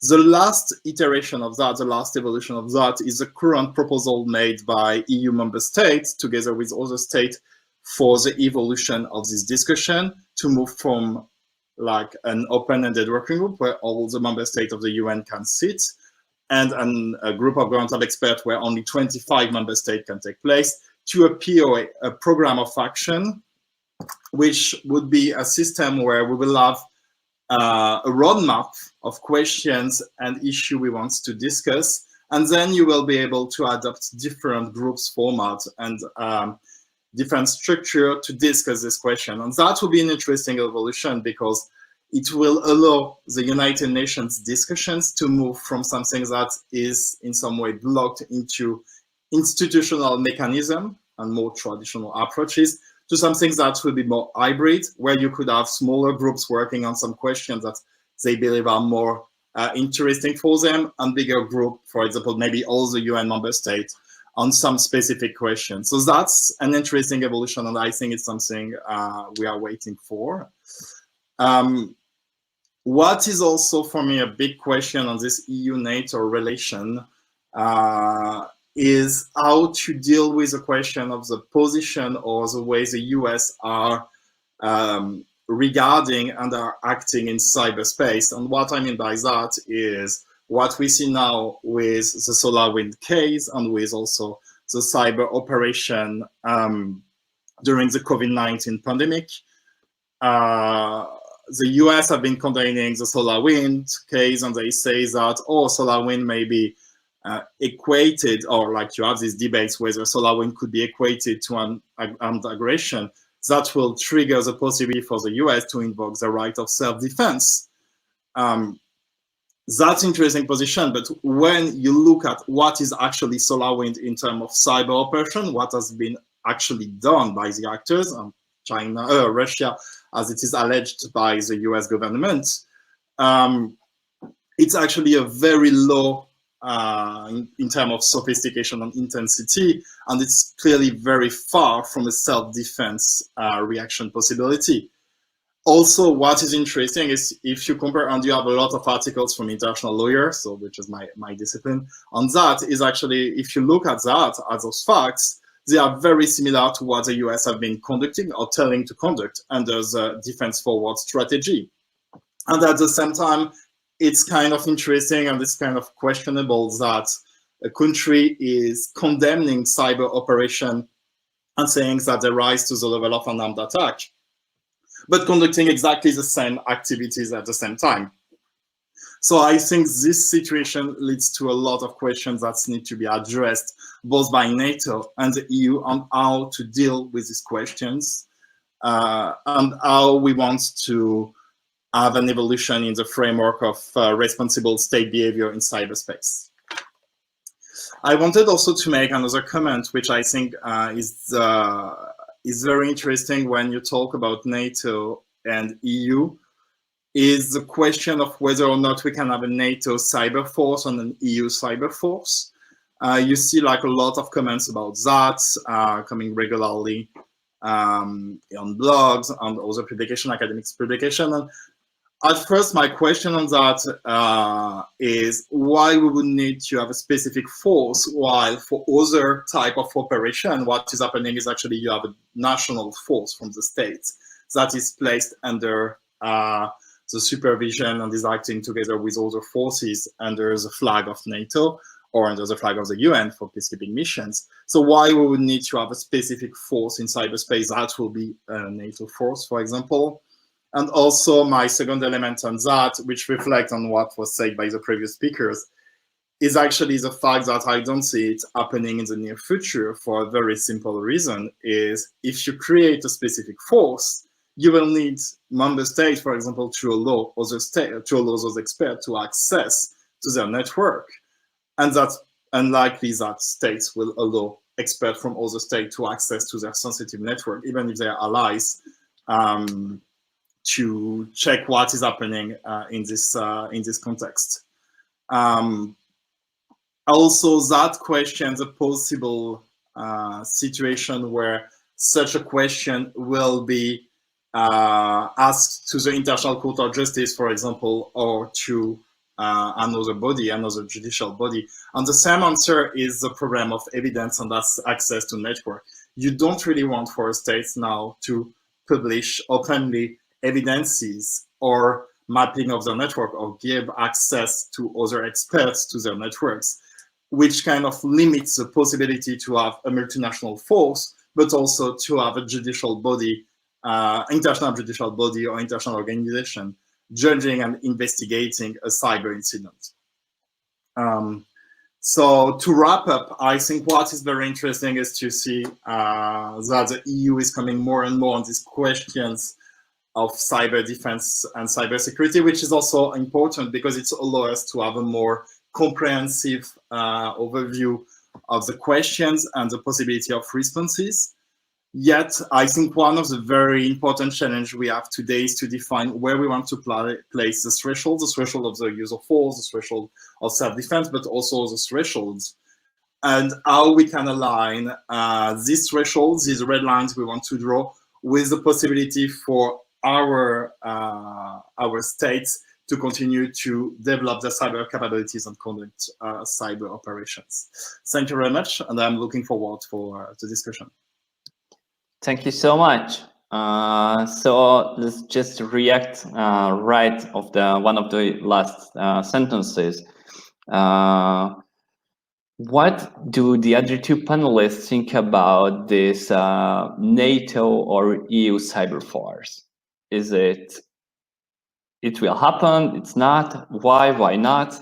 The last iteration of that, the last evolution of that, is the current proposal made by EU member states together with other states for the evolution of this discussion to move from like an open-ended working group where all the member states of the UN can sit and a group of governmental experts where only 25 member states can take place, to a POA, a program of action, which would be a system where we will have a roadmap of questions and issues we want to discuss, and then you will be able to adopt different groups format and different structure to discuss this question. And that will be an interesting evolution because it will allow the United Nations discussions to move from something that is in some way blocked into institutional mechanism and more traditional approaches to something that will be more hybrid, where you could have smaller groups working on some questions that they believe are more interesting for them, and bigger group, for example, maybe all the UN member states on some specific questions. So that's an interesting evolution, and I think it's something we are waiting for. What is also for me a big question on this EU-NATO relation is how to deal with the question of the position or the way the US are regarding and are acting in cyberspace. And what I mean by that is what we see now with the SolarWinds case and with also the cyber operation during the COVID-19 pandemic. The US have been condemning the SolarWinds case, and they say that, oh, SolarWinds may be equated, or like you have these debates whether SolarWinds could be equated to an armed aggression that will trigger the possibility for the US to invoke the right of self-defense. That's interesting position, but when you look at what is actually SolarWinds in terms of cyber operation, what has been actually done by the actors, China, Russia, as it is alleged by the US government, it's actually a very low in terms of sophistication and intensity, and it's clearly very far from a self-defense reaction possibility. Also, what is interesting is if you compare, and you have a lot of articles from international lawyers, so which is my discipline, on that is actually, if you look at that, at those facts, they are very similar to what the US have been conducting or telling to conduct under the defense forward strategy. And at the same time, it's kind of interesting and it's kind of questionable that a country is condemning cyber operation and saying that they rise to the level of an armed attack, but conducting exactly the same activities at the same time. So I think this situation leads to a lot of questions that need to be addressed both by NATO and the EU on how to deal with these questions and how we want to have an evolution in the framework of responsible state behavior in cyberspace. I wanted also to make another comment, which I think is very interesting when you talk about NATO and EU, is the question of whether or not we can have a NATO cyber force and an EU cyber force. You see like a lot of comments about that coming regularly on blogs and other publication, academic publication. And at first, my question on that is why we would need to have a specific force, while for other type of operation, what is happening is actually you have a national force from the states that is placed under the supervision and is acting together with other forces under the flag of NATO or under the flag of the UN for peacekeeping missions. So why we would need to have a specific force in cyberspace that will be a NATO force, for example. And also my second element on that, which reflects on what was said by the previous speakers, is actually the fact that I don't see it happening in the near future for a very simple reason, is if you create a specific force, you will need member states, for example, to allow those experts to access to their network. And that's unlikely that states will allow experts from other states to access to their sensitive network, even if they are allies, to check what is happening in this context. Also, that questions a possible situation where such a question will be asked to the International Court of Justice, for example, or to another body, another judicial body. And the same answer is the problem of evidence, and that's access to network. You don't really want for states now to publish openly evidences or mapping of their network or give access to other experts to their networks, which kind of limits the possibility to have a multinational force, but also to have a judicial body, international judicial body or international organization judging and investigating a cyber incident. So to wrap up, I think what is very interesting is to see that the EU is coming more and more on these questions of cyber defense and cyber security, which is also important because it allows us to have a more comprehensive overview of the questions and the possibility of responses. Yet, I think one of the very important challenges we have today is to define where we want to place the threshold of the use of force, the threshold of self-defense, but also the thresholds, and how we can align these thresholds, these red lines we want to draw, with the possibility for our states to continue to develop their cyber capabilities and conduct cyber operations. Thank you very much, and I'm looking forward for the discussion. Thank you so much. So let's just react right of the one of the last sentences. What do the other two panelists think about this NATO or EU cyber force? Is it will happen? It's not? Why not?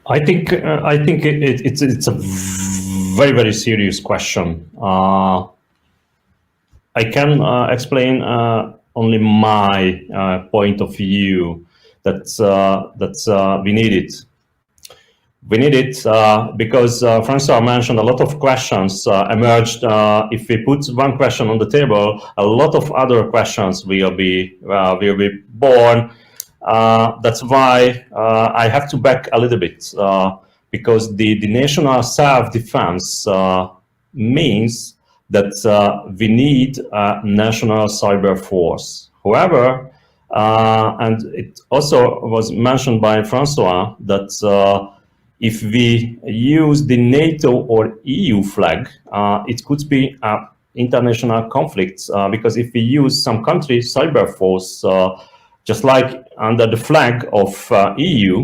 I think it's a very serious question. I can explain only my point of view that we need it. We need it because Francois mentioned a lot of questions emerged. If we put one question on the table, a lot of other questions will be born. That's why I have to back a little bit because the national self-defense means that we need a national cyber force. However, and it also was mentioned by Francois that if we use the NATO or EU flag, it could be an international conflict because if we use some country's cyber force, just like under the flag of EU,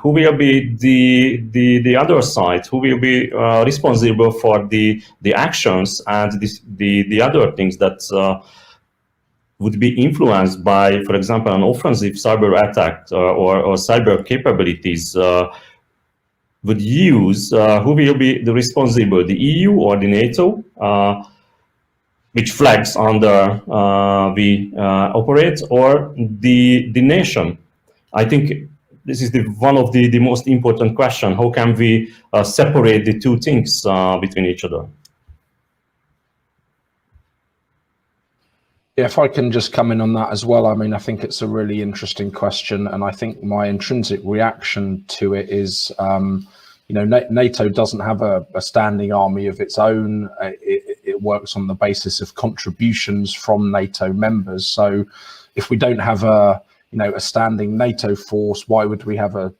who will be the other side? Who will be responsible for the actions and the other things that would be influenced by, for example, an offensive cyber attack or cyber capabilities? Would use who will be the responsible? The EU or the NATO? Which flags under we operate, or the nation? I think this is one of the most important question. How can we separate the two things between each other? Yeah, if I can just come in on that as well. I mean, I think it's a really interesting question, and I think my intrinsic reaction to it is, you know, NATO doesn't have a standing army of its own. It works on the basis of contributions from NATO members. So if we don't have a standing NATO force, why would we have a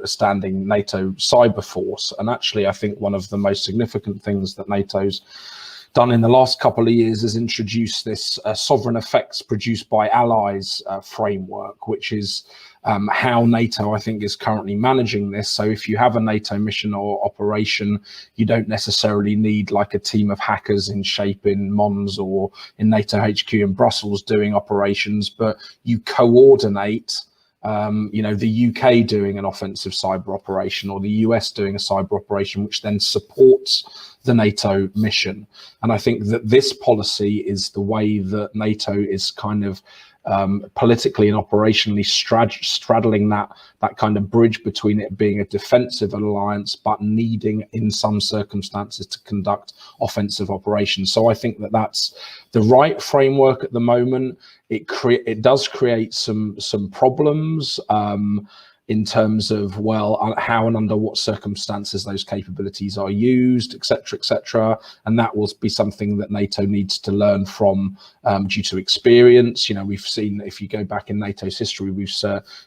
standing NATO cyber force? And actually, I think one of the most significant things that NATO's done in the last couple of years is introduce this sovereign effects produced by allies framework, which is how NATO, I think, is currently managing this. So if you have a NATO mission or operation, you don't necessarily need like a team of hackers in shape in Mons or in NATO HQ in Brussels doing operations, but you coordinate the UK doing an offensive cyber operation or the US doing a cyber operation, which then supports the NATO mission. And I think that this policy is the way that NATO is kind of politically and operationally straddling that kind of bridge between it being a defensive alliance but needing in some circumstances to conduct offensive operations. So I think that that's the right framework at the moment. It does create some problems. in terms of, well, how and under what circumstances those capabilities are used, etc., etc. And that will be something that NATO needs to learn from due to experience. You know, we've seen, if you go back in NATO's history, we've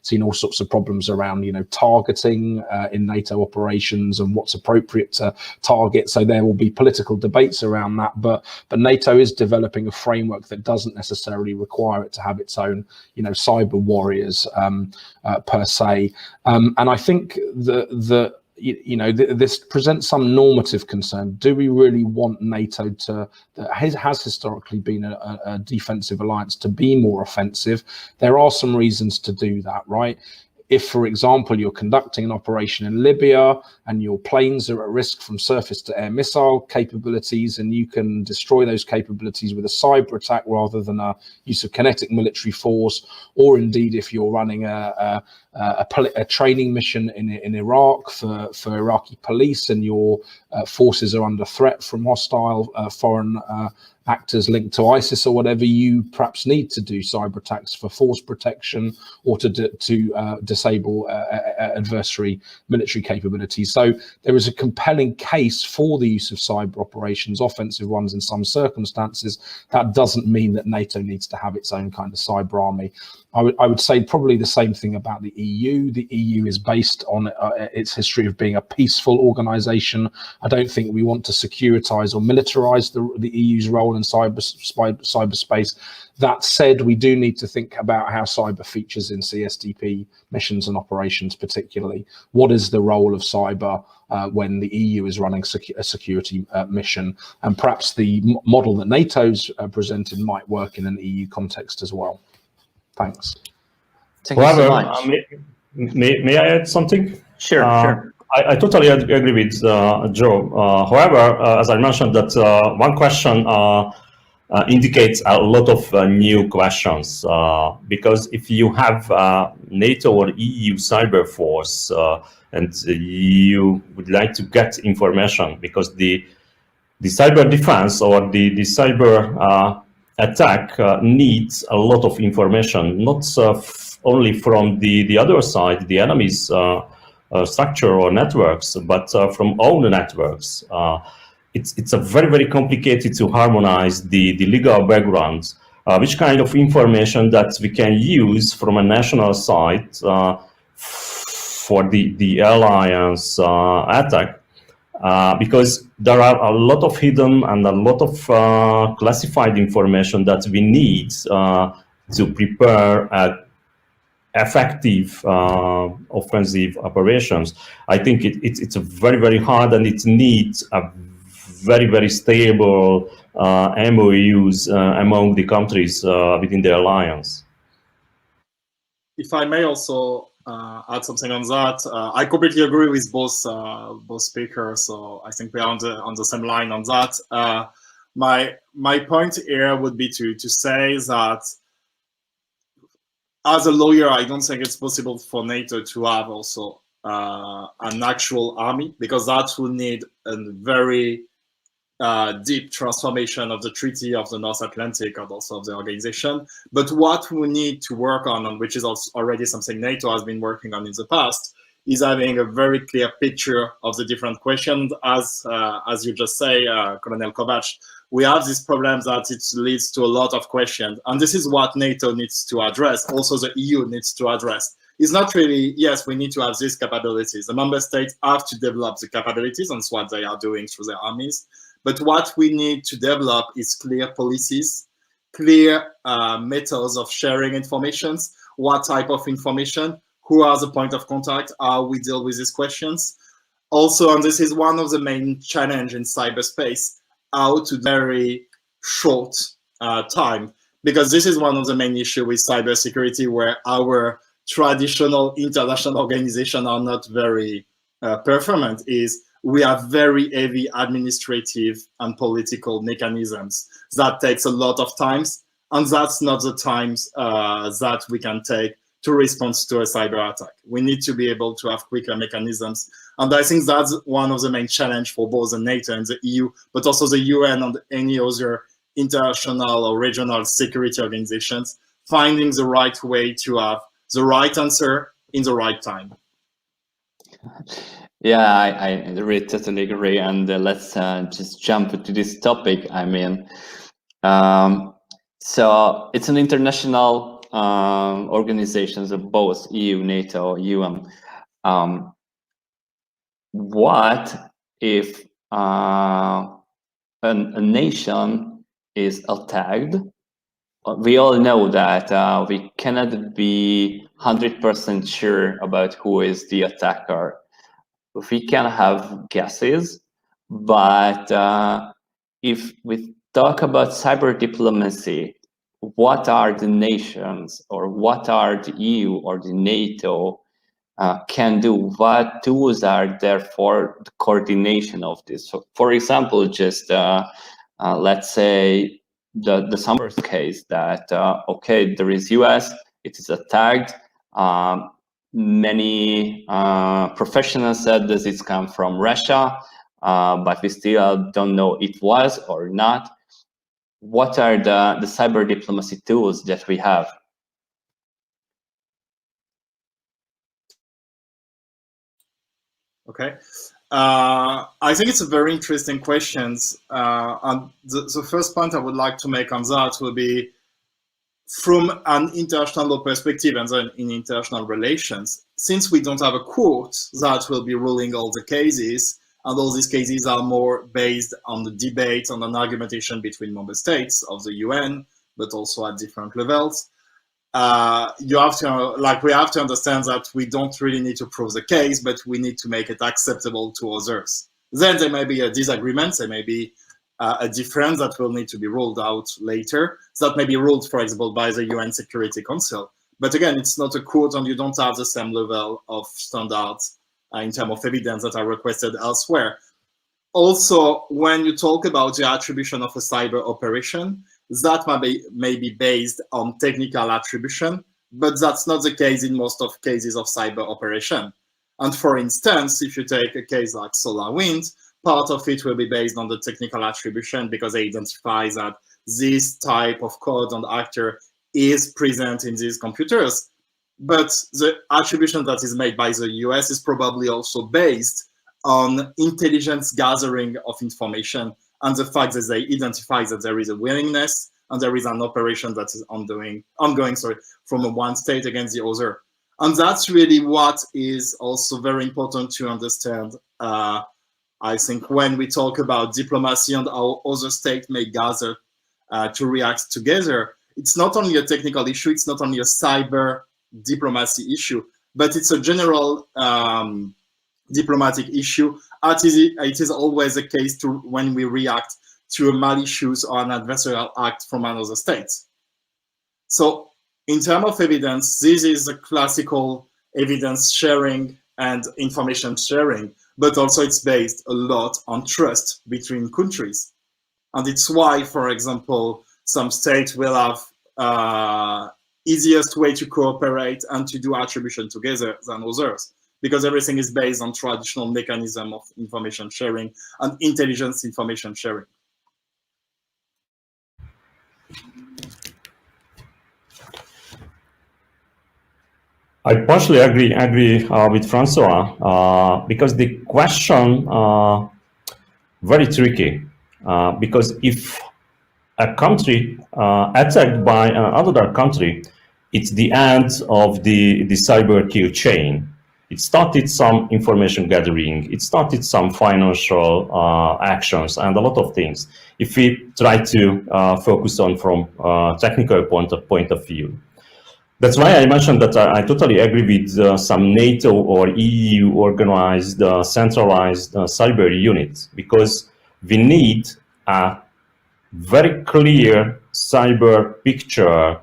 seen all sorts of problems around, you know, targeting in NATO operations and what's appropriate to target. So there will be political debates around that, but NATO is developing a framework that doesn't necessarily require it to have its own, you know, cyber warriors per se. And I think this presents some normative concern. Do we really want NATO that has historically been a defensive alliance, to be more offensive? There are some reasons to do that, right? If, for example, you're conducting an operation in Libya and your planes are at risk from surface to air missile capabilities, and you can destroy those capabilities with a cyber attack rather than a use of kinetic military force, or indeed if you're running a training mission in Iraq for Iraqi police, and your forces are under threat from hostile foreign actors linked to ISIS or whatever, you perhaps need to do cyber attacks for force protection or to disable adversary military capabilities. So there is a compelling case for the use of cyber operations, offensive ones in some circumstances. That doesn't mean that NATO needs to have its own kind of cyber army. I would say probably the same thing about the EU. The EU is based on its history of being a peaceful organization. I don't think we want to securitize or militarize the EU's role in cyberspace. That said, we do need to think about how cyber features in CSDP missions and operations particularly. What is the role of cyber when the EU is running a security mission? And perhaps the model that NATO's presented might work in an EU context as well. Thanks. Thank you so much. May I add something? Sure, sure. I totally agree with Joe. However, as I mentioned, that one question indicates a lot of new questions, because if you have NATO or EU cyber force and you would like to get information, because the cyber defense or the cyber attack needs a lot of information, not only from the other side, the enemy's structure or networks, but from own networks. It's a very complicated to harmonize the legal backgrounds, which kind of information that we can use from a national side for the alliance attack. Because there are a lot of hidden and a lot of classified information that we need to prepare effective offensive operations. I think it's a very hard, and it needs a very stable MOUs among the countries within the alliance. If I may also add something on that. I completely agree with both speakers, so I think we are on the same line on that. My point here would be to say that as a lawyer, I don't think it's possible for NATO to have also an actual army, because that will need a very deep transformation of the Treaty of the North Atlantic and also of the organization. But what we need to work on, and which is also already something NATO has been working on in the past, is having a very clear picture of the different questions. As you just say, Colonel Kovács, we have this problem that it leads to a lot of questions. And this is what NATO needs to address. Also, the EU needs to address. It's not really, yes, we need to have these capabilities. The member states have to develop the capabilities, and that's what they are doing through their armies. But what we need to develop is clear policies, clear methods of sharing information, what type of information, who are the point of contact, how we deal with these questions. Also, and this is one of the main challenges in cyberspace, how to very short time, because this is one of the main issues with cybersecurity, where our traditional international organizations are not very performant, is we have very heavy administrative and political mechanisms that takes a lot of times, and that's not the times that we can take to respond to a cyber attack. We need to be able to have quicker mechanisms, and I think that's one of the main challenge for both the NATO and the EU, but also the UN and any other international or regional security organizations, finding the right way to have the right answer in the right time. Yeah, I really totally agree. And let's just jump into this topic. I mean, so it's an international organizations of both EU, NATO, UN. What if a nation is attacked? We all know that we cannot be 100% sure about who is the attacker. We can have guesses, but if we talk about cyber diplomacy, what are the nations or what are the EU or the NATO can do? What tools are there for the coordination of this? So, for example, just let's say the summer case that okay, there is US, it is attacked. Many professionals said that it's come from Russia, but we still don't know it was or not. What are the cyber diplomacy tools that we have? Okay, I think it's a very interesting question. And the first point I would like to make on that will be from an international perspective and then in international relations. Since we don't have a court that will be ruling all the cases, and all these cases are more based on the debate, on an argumentation between member states of the UN, but also at different levels. We have to understand that we don't really need to prove the case, but we need to make it acceptable to others. Then there may be a disagreement, there may be a difference that will need to be ruled out later. So that may be ruled, for example, by the UN Security Council. But again, it's not a court and you don't have the same level of standards in terms of evidence that are requested elsewhere. Also, when you talk about the attribution of a cyber operation, that may be based on technical attribution, but that's not the case in most of cases of cyber operation. And for instance, if you take a case like SolarWinds, part of it will be based on the technical attribution because they identify that this type of code and actor is present in these computers. But the attribution that is made by the US is probably also based on intelligence gathering of information and the fact that they identify that there is a willingness and there is an operation that is ongoing from one state against the other. And that's really what is also very important to understand, I think, when we talk about diplomacy and how other states may gather to react together. It's not only a technical issue, it's not only a cyber diplomacy issue, but it's a general diplomatic issue. It is always the case when we react to a malicious or an adversarial act from another state. So in terms of evidence, this is a classical evidence sharing and information sharing, but also it's based a lot on trust between countries. And it's why, for example, some states will have easiest way to cooperate and to do attribution together than others, because everything is based on traditional mechanism of information sharing and intelligence information sharing. I partially agree with Francois because the question very tricky because if a country attacked by another country, it's the end of the cyber kill chain. It started some information gathering, it started some financial actions and a lot of things. If we try to focus on from technical point of view. That's why I mentioned that I totally agree with some NATO or EU organized centralized cyber unit, because we need a very clear cyber picture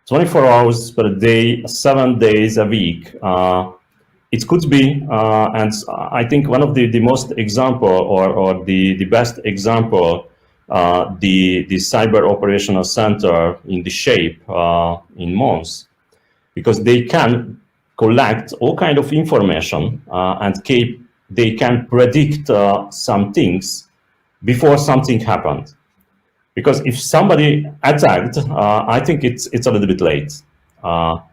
24 hours per day, 7 days a week. It could be, and I think one of the most example or the best example, the Cyber Operational Center in the shape in Mons, because they can collect all kind of information and they can predict some things before something happened. Because if somebody attacked, I think it's a little bit late.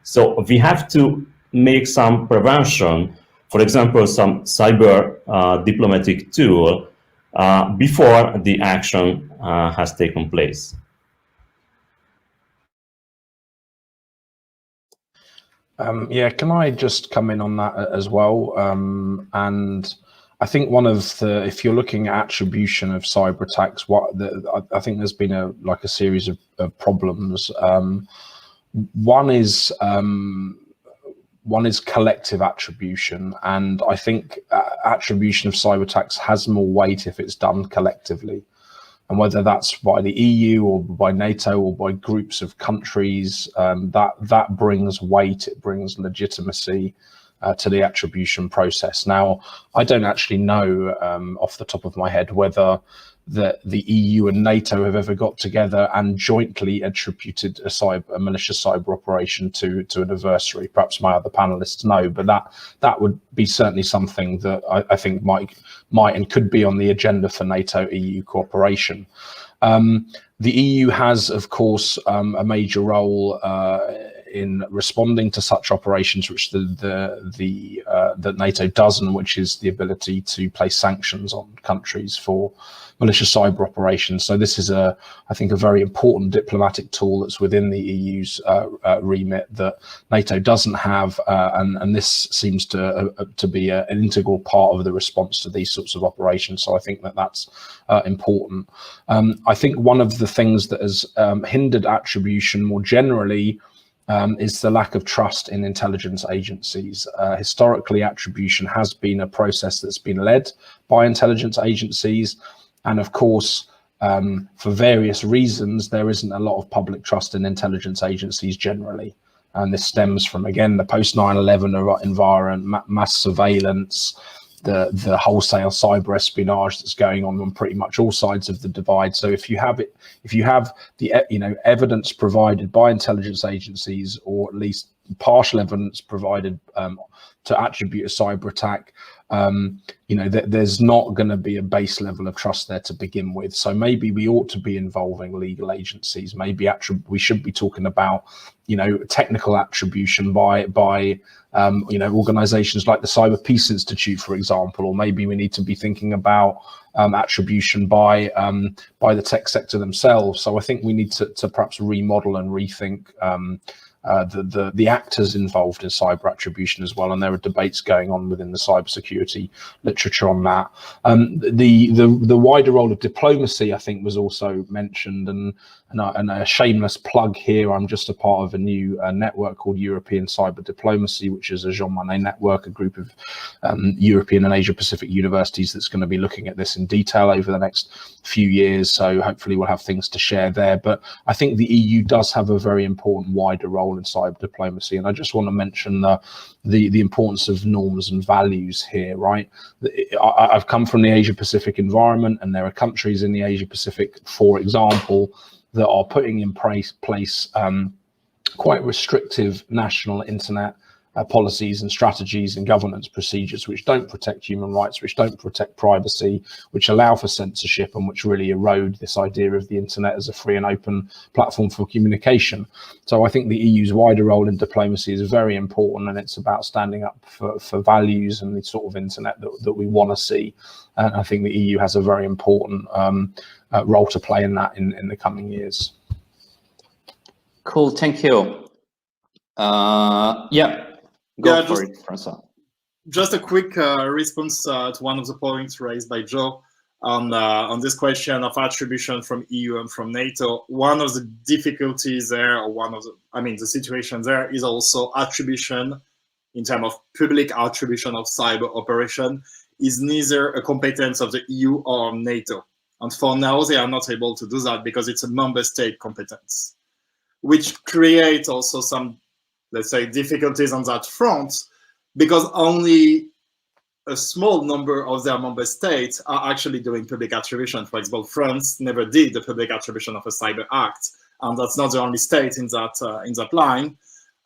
So we have to make some prevention, for example, some cyber diplomatic tool before the action has taken place. Yeah, can I just come in on that as well? And I think one of the, if you're looking at attribution of cyber attacks, I think there's been a series of problems. One is collective attribution, and I think attribution of cyber attacks has more weight if it's done collectively. And whether that's by the EU or by NATO or by groups of countries, that brings weight, it brings legitimacy to the attribution process. Now, I don't actually know off the top of my head whether the EU and NATO have ever got together and jointly attributed a malicious cyber operation to an adversary. Perhaps my other panelists know, but that would be certainly something that I think might and could be on the agenda for NATO-EU cooperation. The EU has, of course, a major role in responding to such operations, which that NATO doesn't, which is the ability to place sanctions on countries for malicious cyber operations. So this is I think, a very important diplomatic tool that's within the EU's remit that NATO doesn't have, and this seems to be an integral part of the response to these sorts of operations. So I think that's important. I think one of the things that has hindered attribution more generally is the lack of trust in intelligence agencies. Historically, attribution has been a process that's been led by intelligence agencies. And of course, for various reasons, there isn't a lot of public trust in intelligence agencies generally. And this stems from, again, the post 9/11 environment, mass surveillance, the wholesale cyber espionage that's going on pretty much all sides of the divide. So if you have the evidence provided by intelligence agencies, or at least partial evidence provided to attribute a cyber attack, there's not going to be a base level of trust there to begin with. So maybe we ought to be involving legal agencies. Maybe we should be talking about, technical attribution by organizations like the Cyber Peace Institute, for example, or maybe we need to be thinking about attribution by the tech sector themselves. So I think we need to perhaps remodel and rethink the actors involved in cyber attribution as well, and there are debates going on within the cybersecurity literature on that. The wider role of diplomacy, I think, was also mentioned, and a shameless plug here. I'm just a part of a new network called European Cyber Diplomacy, which is a Jean Monnet network, a group of European and Asia Pacific universities that's going to be looking at this in detail over the next few years. So hopefully we'll have things to share there. But I think the EU does have a very important wider role in cyber diplomacy, and I just want to mention the importance of norms and values here. Right, I've come from the Asia Pacific environment, and there are countries in the Asia Pacific, for example, that are putting in place quite restrictive national internet policies and strategies and governance procedures, which don't protect human rights, which don't protect privacy, which allow for censorship, and which really erode this idea of the internet as a free and open platform for communication. So I think the EU's wider role in diplomacy is very important, and it's about standing up for values and the sort of internet that we want to see. And I think the EU has a very important role to play in that in the coming years. Cool, thank you. Go for it, Francois. Just a quick response to one of the points raised by Joe on this question of attribution from EU and from NATO. One of the difficulties there, or the situation there, is also attribution in terms of public attribution of cyber operation is neither a competence of the EU or NATO. And for now, they are not able to do that because it's a member state competence, which creates also some, let's say, difficulties on that front, because only a small number of their member states are actually doing public attribution. For example, France never did the public attribution of a cyber act, and that's not the only state in that line.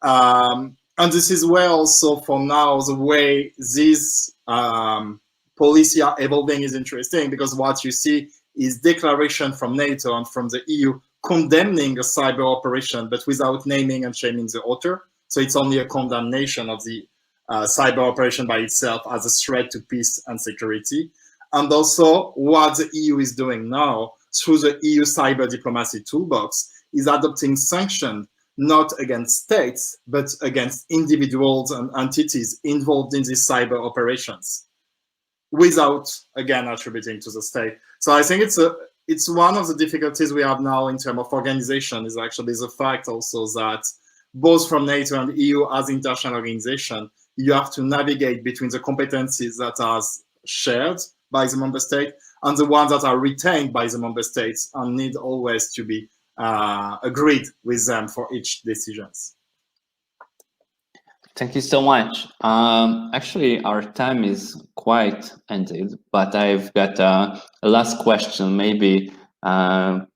And this is where also, for now, the way these policy are evolving is interesting, because what you see is declaration from NATO and from the EU condemning a cyber operation, but without naming and shaming the author. So it's only a condemnation of the cyber operation by itself as a threat to peace and security. And also what the EU is doing now through the EU cyber diplomacy toolbox is adopting sanctions not against states, but against individuals and entities involved in these cyber operations, without, again, attributing to the state. So I think it's one of the difficulties we have now in terms of organization is actually the fact also that both from NATO and EU as international organization, you have to navigate between the competencies that are shared by the member state and the ones that are retained by the member states and need always to be agreed with them for each decisions. Thank you so much. Actually, our time is quite ended, but I've got a last question. Maybe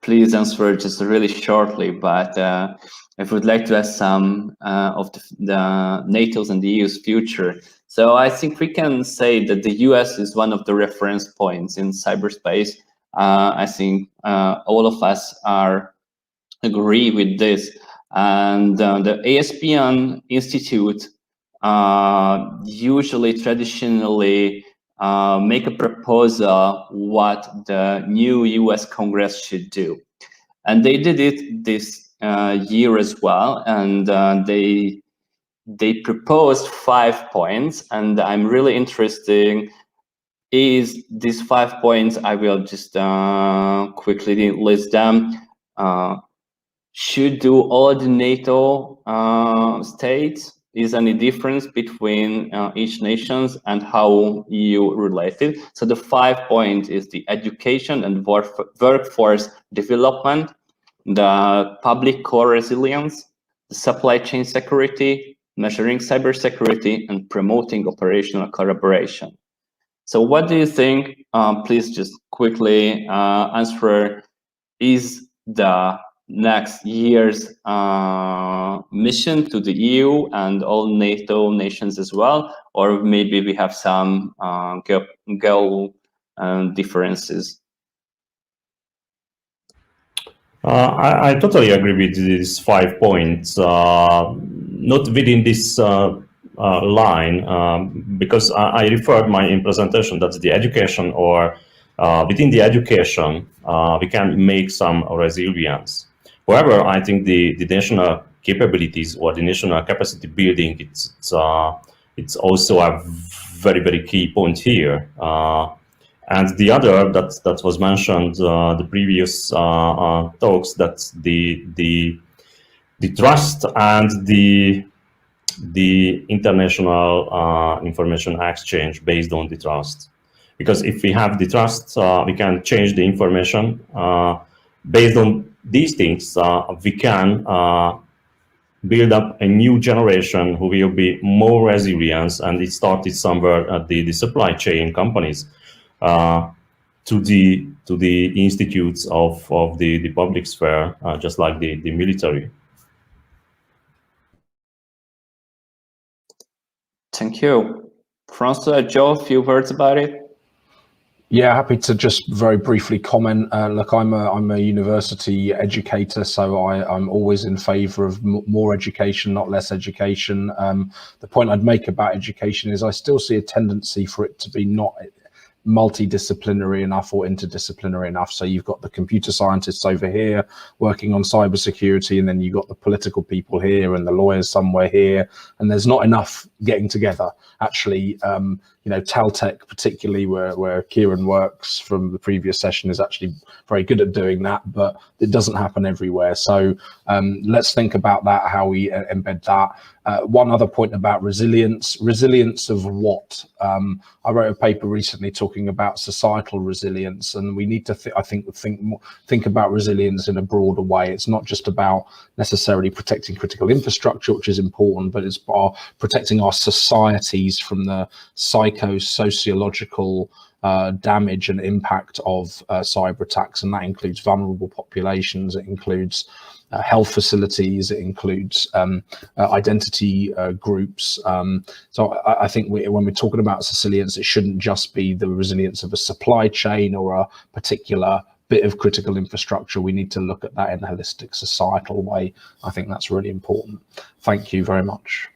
please answer just really shortly, but I would like to ask some of the NATO's and the EU's future. So I think we can say that the US is one of the reference points in cyberspace. I think all of us agree with this. And the ASPN Institute usually traditionally make a proposal what the new US Congress should do. And they did it this year as well. And they proposed 5 points. And I'm really interested is these 5 points. I will just quickly list them. Should do all the NATO states? Is any difference between each nations and how EU related? So the 5 points is the education and workforce development, the public core resilience, the supply chain security, measuring cybersecurity, and promoting operational collaboration. So what do you think? Please just quickly answer. Is the next year's mission to the EU and all NATO nations as well, or maybe we have some goal differences? I totally agree with these 5 points. Not within this line, because I referred my presentation that's the education, or within the education we can make some resilience. However, I think the national capabilities or the national capacity building, it's also a very, very key point here. And the other that was mentioned the previous talks, that's the trust and the international information exchange based on the trust. Because if we have the trust, we can change the information based on these things. We can build up a new generation who will be more resilient, and it started somewhere at the supply chain companies to the institutes of the public sphere, just like the military. Thank you. Francois, Joe, a few words about it? Yeah, happy to just very briefly comment. Look, I'm a university educator, so I'm always in favour of more education, not less education. The point I'd make about education is I still see a tendency for it to be not multidisciplinary enough or interdisciplinary enough. So you've got the computer scientists over here working on cybersecurity, and then you've got the political people here and the lawyers somewhere here, and there's not enough getting together. Actually, you know, Taltech, particularly where Kieran works from the previous session, is actually very good at doing that, but it doesn't happen everywhere. So let's think about that, how we embed that. One other point about resilience. Resilience of what? I wrote a paper recently talking about societal resilience, and we need to, think about resilience in a broader way. It's not just about necessarily protecting critical infrastructure, which is important, but it's about protecting our societies from the psycho-sociological damage and impact of cyber attacks, and that includes vulnerable populations, it includes health facilities, it includes identity groups. So I think when we're talking about resilience, it shouldn't just be the resilience of a supply chain or a particular bit of critical infrastructure, we need to look at that in a holistic societal way. I think that's really important. Thank you very much.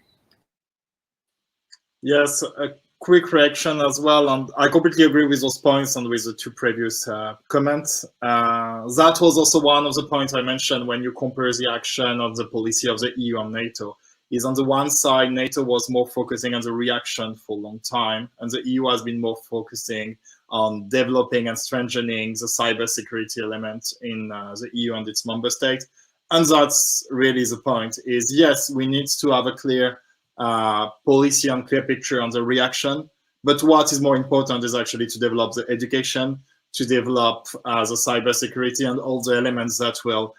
Yes, a quick reaction as well, and I completely agree with those points and with the two previous comments. That was also one of the points I mentioned when you compare the action of the policy of the EU and NATO. Is on the one side, NATO was more focusing on the reaction for a long time, and the EU has been more focusing on developing and strengthening the cybersecurity element in the EU and its member states. And that's really the point, is yes, we need to have a clear policy and clear picture on the reaction, but what is more important is actually to develop the education, to develop the cybersecurity and all the elements that will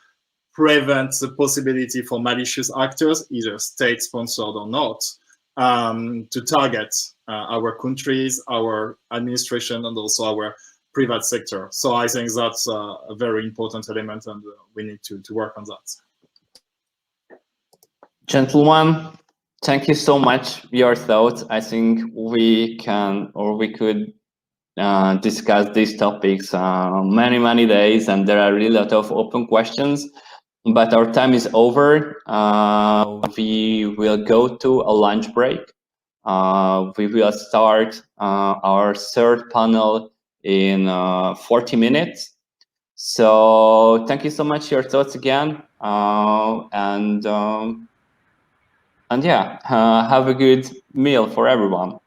prevent the possibility for malicious actors, either state-sponsored or not, to target our countries, our administration, and also our private sector. So I think that's a very important element, and we need to work on that. Gentlemen, thank you so much for your thoughts. I think we can, or we could discuss these topics many days, and there are really a lot of open questions. But our time is over. We will go to a lunch break. We will start our third panel in 40 minutes. So thank you so much for your thoughts again. And yeah, have a good meal for everyone.